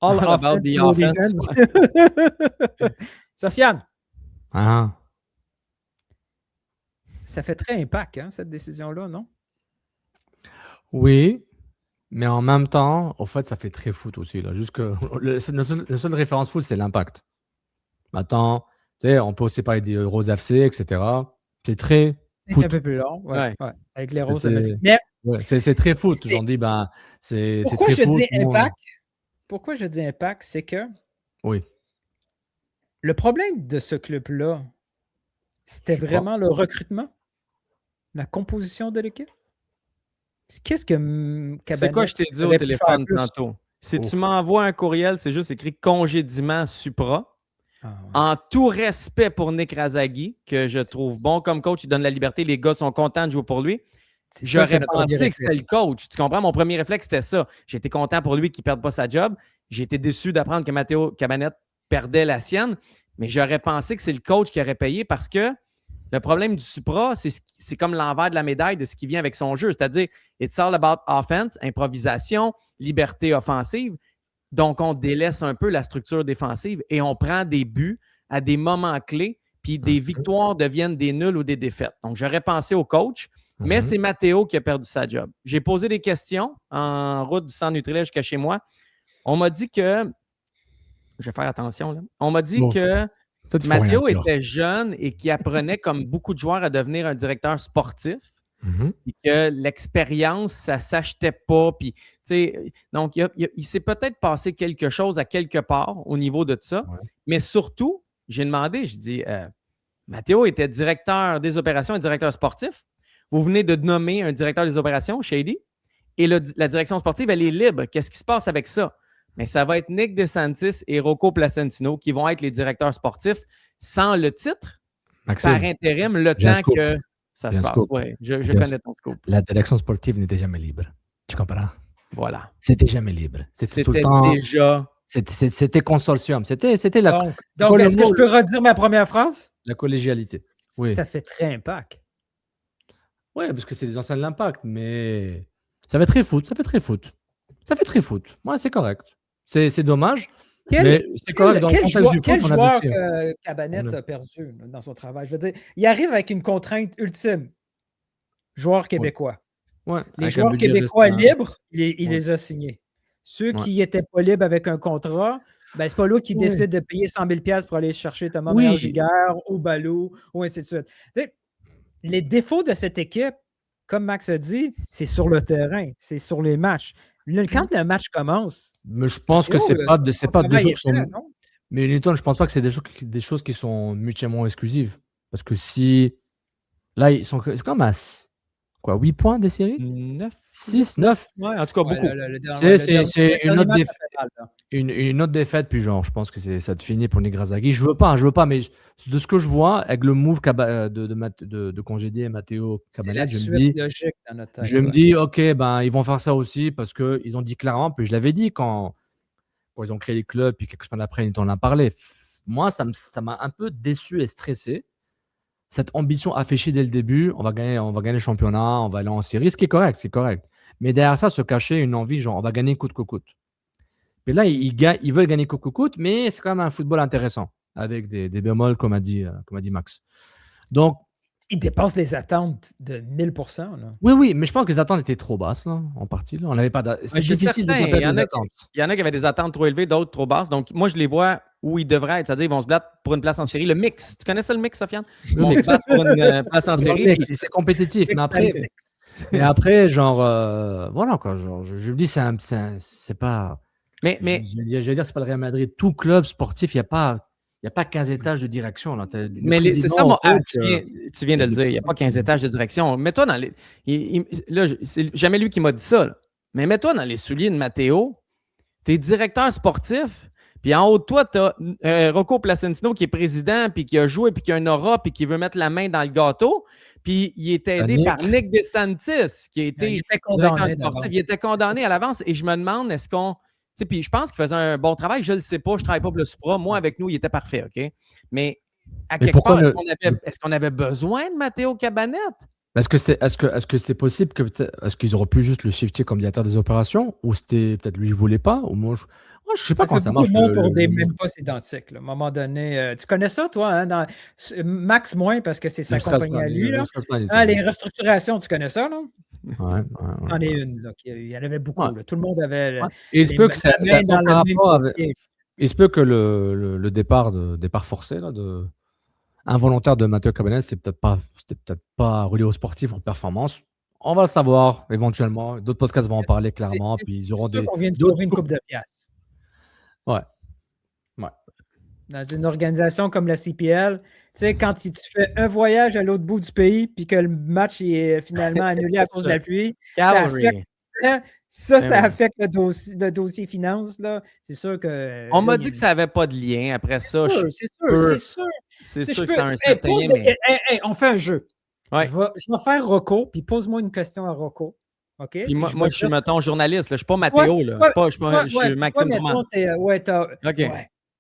offense, about the no offense. defense. Sofiane, Ah. ça fait très impact, hein, cette décision-là, non? Oui, mais en même temps, au fait, ça fait très foot aussi. Là. Juste que le seul référence foot, c'est l'impact. Maintenant, tu sais, on peut aussi parler des Rose FC, etc. C'est très C'est foot. un peu plus long, ouais, avec les roses. C'est- Mais Ouais, c'est très foot. C'est- J'en dis, ben, c'est pourquoi très je foot. dis Moi, impact? Pourquoi je dis impact, c'est que Oui. le problème de ce club-là, c'était Je crois. vraiment le recrutement, la composition de l'équipe. Qu'est-ce que C'est quoi je t'ai dit au aurait pu faire téléphone plus? tantôt? Si Oh. tu m'envoies un courriel, c'est juste écrit congédiement Supra. Ah, ouais. En tout respect pour Nick Razagui, que je trouve bon comme coach, il donne la liberté, les gars sont contents de jouer pour lui. C'est sûr que c'est J'aurais notre premier pensé que c'était réflexe. le coach. Tu comprends? Mon premier réflexe, c'était ça. J'étais content pour lui qu'il ne perde pas sa job. J'ai été déçu d'apprendre que Matteo Cabanette perdait la sienne, mais j'aurais pensé que c'est le coach qui aurait payé parce que le problème du Supra, c'est comme l'envers de la médaille de ce qui vient avec son jeu. C'est-à-dire, it's all about offense, improvisation, liberté offensive. Donc, on délaisse un peu la structure défensive et on prend des buts à des moments clés, puis des victoires deviennent des nuls ou des défaites. Donc, j'aurais pensé au coach, mais c'est Matteo qui a perdu sa job. J'ai posé des questions en route du centre Nutrilait jusqu'à chez moi. On m'a dit que... Je vais faire attention, là. On m'a dit Bon. que Toi, tu faut rien Matteo dire. était jeune et qu'il apprenait, comme beaucoup de joueurs, à devenir un directeur sportif. Mhm. Puis que l'expérience, ça ne s'achetait pas. Puis, tu sais, donc, il s'est peut-être passé quelque chose à quelque part au niveau de ça. Ouais. Mais surtout, j'ai demandé, je dis, Matteo était directeur des opérations et directeur sportif. Vous venez de nommer un directeur des opérations, Shady, et la direction sportive, elle est libre. Qu'est-ce qui se passe avec ça? Mais ça va être Nick DeSantis et Rocco Placentino qui vont être les directeurs sportifs sans le titre, Maxime, par intérim, le j'ai un temps scoop. que ça J'ai se un passe. scoop. Ouais, je J'ai un connais ton scoop. la direction sportive n'était jamais libre. Tu comprends? Voilà. C'était jamais libre. C'était tout le C'était temps. déjà... C'était consortium. C'était la, Donc quoi le est-ce que mot, je peux redire ma première phrase? la collégialité. Oui. Ça fait très impact. Oui, parce que c'est des anciens de l'impact, mais ça fait très foot. Ça fait très foot. Ça fait très foot. Ouais, c'est correct. C'est dommage. Mais c'est correct dans le contexte du foot. Quel on a joueur vécu. que Cabanets a perdu dans son travail? Je veux dire, il arrive avec une contrainte ultime. Joueurs québécois. Ouais, Les avec un joueurs budget québécois restreint. libres, il Ouais. les a signés. Ceux Ouais. qui n'étaient pas libres avec un contrat, Ben, c'est pas lui qui Ouais. décide de payer 100 000 $ pour aller chercher Thomas Oui. Meyer-Giguère ou Ballot, ou ainsi de suite. Tu sais, les défauts de cette équipe, comme Max a dit, c'est sur le terrain, c'est sur les matchs. Quand le match commence, Mais je pense que Matteo, c'est pas, son deux travail choses est qui sont. fait, non? Mais Newton, je pense pas que c'est des choses qui sont mutuellement exclusives. Parce que si. Là, c'est comme à 8 points des séries 9. 6, 9. Ouais, en tout cas, Ouais, beaucoup. Tu sais, c'est une autre match, défaite. ça fait mal, là. Une autre défaite, puis genre, je pense que ça te finit pour Negrazzaghi. Je veux pas, mais de ce que je vois, avec le move de congédier Matteo C'est Cabanel, la je me suite dis, logique dans notre tête. je me dis, ok, ben ils vont faire ça aussi parce qu'ils ont dit clairement, puis je l'avais dit quand ils ont créé les clubs, puis quelques semaines après, ils en ont parlé. Moi, ça m'a un peu déçu et stressé. Cette ambition affichée dès le début, on va gagner le championnat, on va aller en série, ce qui est correct, c'est correct. Mais derrière ça, se cachait une envie, genre, on va gagner coûte que coûte. Et là, ils veulent gagner coûte que coûte, mais c'est quand même un football intéressant, avec des bémols, comme a dit Max. Donc, Il dépasse les attentes de 1000%. Là. oui, mais je pense que les attentes étaient trop basses, là, en partie. Là. On n'avait pas c'est je suis difficile de certain, compter il y en des a attentes. Il y en a qui avaient des attentes trop élevées, d'autres trop basses. Donc, moi, je les vois où ils devraient être. C'est-à-dire, ils vont se battre pour une place en série. Le mix. Tu connais ça, le mix, Sofiane? Ils vont se battre pour une place en série. puis- C'est compétitif, mais après, genre, voilà, quoi. Genre, je me dis, c'est pas. Mais Je vais dire, c'est pas le Real Madrid. Tout club sportif, il n'y a pas 15 étages de direction. Là. c'est ça, moi. Tu viens de le dire. Il n'y a pas 15 étages de direction. Mets-toi dans les. Là, c'est jamais lui qui m'a dit ça. Là. Mais mets-toi dans les souliers de Matteo. Tu es directeur sportif. Puis en haut de toi, tu as Rocco Placentino qui est président, puis qui a joué, puis qui a un aura, puis qui veut mettre la main dans le gâteau. Puis il est aidé par Nick DeSantis, qui a été directeur sportif. Il était condamné à l'avance. Et je me demande, est-ce qu'on. Puis je pense qu'il faisait un bon travail. Je ne le sais pas. Je ne travaille pas pour le Supra. Moi, avec nous, il était parfait. OK? Mais à quelque part, est-ce qu'on avait besoin de Matteo Cabanel? Est-ce que c'était possible est-ce qu'ils auraient pu juste le shifter comme directeur des opérations ou c'était peut-être lui ne voulait pas ou moi je sais pas comment ça marche. Pour des mêmes postes identiques. Là. À un moment donné, tu connais ça, toi, hein, Max moins parce que c'est sa compagnie à lui. Là. Les restructurations, tu connais ça, non? Ouais. C'en est une. Là, il y en avait beaucoup. Là. Tout le monde avait. Et il se peut que ça dans le rapport avec. Il se peut que le départ forcé là, involontaire de Matteo Cabanel, c'était peut-être pas relié au sportif ou aux performances. On va le savoir éventuellement. D'autres podcasts vont en parler clairement. Puis ils auront On vient de trouver une coupe de piastres. Ouais. Dans une organisation comme la CPL, tu sais, quand tu fais un voyage à l'autre bout du pays puis que le match est finalement annulé à cause de la pluie, ça affecte le dossier finance. Là. C'est sûr que. On m'a dit que ça n'avait pas de lien après ça. C'est sûr que ça a un certain lien. On fait un jeu. Ouais. Je vais faire Rocco, puis pose-moi une question à Rocco. OK? Puis moi, je suis, mettons, journaliste. Je ne suis pas Mathéo. Je suis Maxime Drummond.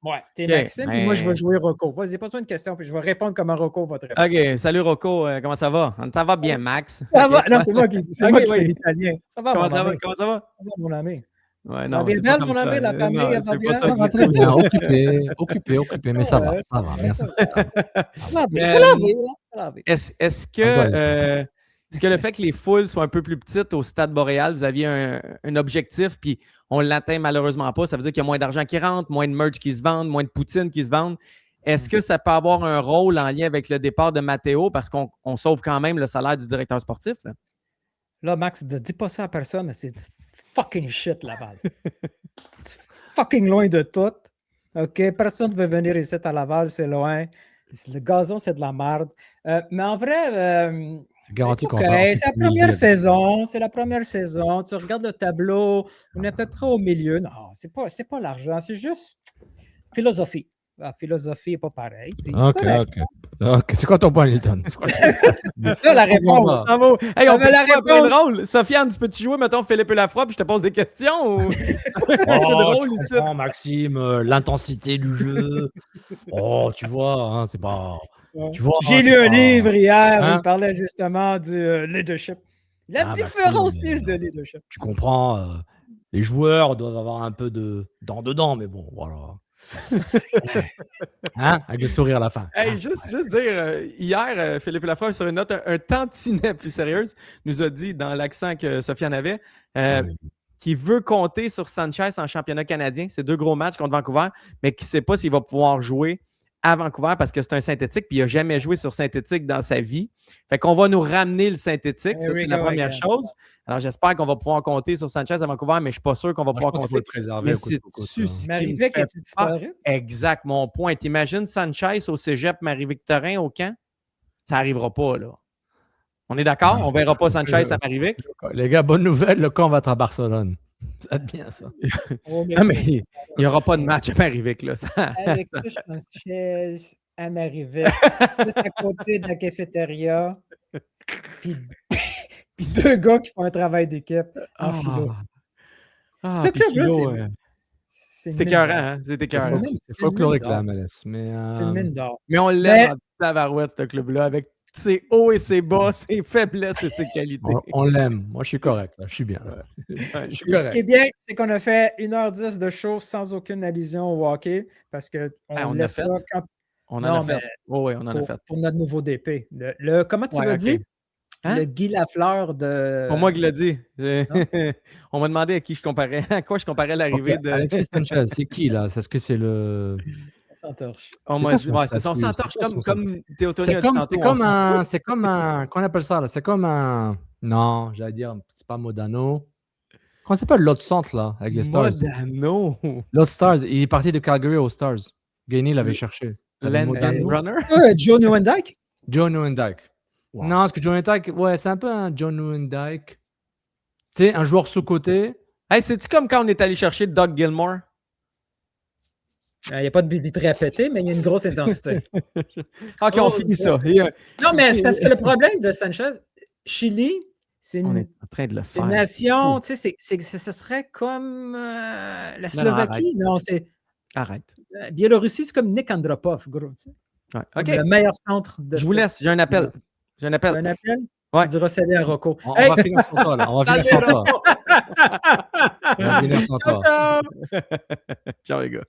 Ouais, t'es Maxime, puis moi, je vais jouer Rocco. Vas-y, pose-moi une question, puis je vais répondre comment Rocco va te répondre. OK, salut Rocco, comment ça va? Ça va bien, Max? Ça va? Non, c'est moi qui fais l'italien. Ça va, comment ça va? Ça va, mon ami? Ouais, non, c'est pas mon ami, la famille, elle va bien. Ça va très bien, occupé, mais ça va, merci. Est-ce que le fait que les foules soient un peu plus petites au Stade Boréal, vous aviez un objectif, puis on ne l'atteint malheureusement pas, ça veut dire qu'il y a moins d'argent qui rentre, moins de merch qui se vendent, moins de poutine qui se vendent. Est-ce que ça peut avoir un rôle en lien avec le départ de Matteo parce qu'on sauve quand même le salaire du directeur sportif? Là, Max, ne dis pas ça à personne, mais c'est fucking shit, Laval. C'est fucking loin de tout. OK? Personne ne veut venir ici à Laval, c'est loin. Le gazon, c'est de la merde. Mais en vrai, c'est garanti qu'on c'est la première saison. C'est la première saison. Tu regardes le tableau, on est à peu près au milieu. Non, c'est pas l'argent, c'est juste philosophie. La philosophie n'est pas pareille. OK. C'est quoi ton point, Nilton? C'est ça la réponse. Hey, on peut la réponse drôle. Sofiane, tu peux-tu jouer, mettons, Philippe Lafroy, puis je te pose des questions? Ou... c'est drôle ici. Maxime, l'intensité du jeu. Tu vois, hein, c'est pas... J'ai lu un livre hier où il parlait justement du leadership. La différents styles de leadership. Tu comprends, les joueurs doivent avoir un peu de dents dedans, mais bon, voilà. Avec le sourire à la fin. Hey, juste dire, hier, Philippe Lafroy, sur une note un tantinet plus sérieuse, nous a dit, dans l'accent que Sofiane avait, qui veut compter sur Sanchez en championnat canadien. C'est 2 gros matchs contre Vancouver, mais qui ne sait pas s'il va pouvoir jouer à Vancouver parce que c'est un synthétique, puis il n'a jamais joué sur synthétique dans sa vie. Fait qu'on va nous ramener le synthétique, ça c'est la première chose. Alors j'espère qu'on va pouvoir compter sur Sanchez à Vancouver, mais je ne suis pas sûr qu'on va pouvoir compter. Il faut le préserver. Marivic est disparu? Exact, mon point. T'imagines Sanchez au cégep Marie-Victorin au camp? Ça n'arrivera pas, là. On est d'accord? On ne verra pas Sanchez à Marivic? Les gars, bonne nouvelle, le camp va être à Barcelone. Ça va être bien, ça. Non, mais il n'y aura pas de match à Marivic, là. Avec ça, je pense que à Marivic, juste à côté de la cafétéria, puis 2 gars qui font un travail d'équipe en philo. Ce club-là, c'est écœurant, hein? C'est écœurant. C'est folklorique, la MLS. C'est une mine d'or. Mais on l'aime en tabarouette, ce club-là, avec ses hauts et ses bas, ses faiblesses et ses qualités. On l'aime. Moi, je suis correct. Là. Je suis bien. Je suis Ce qui est bien, c'est qu'on a fait 1h10 de show sans aucune allusion au hockey parce qu'on laisse ça quand... On en a fait. Oui, on en a fait. Pour notre nouveau DP. Comment tu l'as dit? Hein? Le Guy Lafleur de... Pour moi qui l'a dit. On m'a demandé à qui je comparais. À quoi je comparais l'arrivée de... Alexis Sanchez, c'est qui, là? Est-ce que c'est le... Centorche. On m'a dit, c'est son Centorche, comme Théotoni a dit tantôt. C'est comme un... Qu'on appelle ça, là? C'est comme un... Non, j'allais dire, c'est pas Modano. Comment s'appelle l'autre centre, là, avec les Stars? Modano. L'autre Stars, il est parti de Calgary aux Stars. Gagné l'avait cherché. Runner? Joe Nieuwendyk? Joe Nieuwendyk. Wow. Non, parce que Joe Nieuwendyk, ouais, c'est un peu un Joe Nieuwendyk. Tu sais, un joueur sous-côté. Hey, c'est-tu comme quand on est allé chercher Doug Gilmour? Il n'y a pas de bibitré à péter, mais il y a une grosse intensité. OK, on finit ça. Non, mais c'est parce que le problème de Sanchez, Chili, c'est on une, est en train de le faire. Une nation, tu sais, ce serait comme la Slovaquie. Non, c'est... Arrête. Biélorussie, c'est comme Nick Andropov, gros. Tu sais. Ouais. OK. Le meilleur centre de... Je vous laisse, j'ai un appel. Un appel? Ouais. Tu diras salut à Rocco. On va finir son tour, là. On va finir son tour. Ciao, les gars.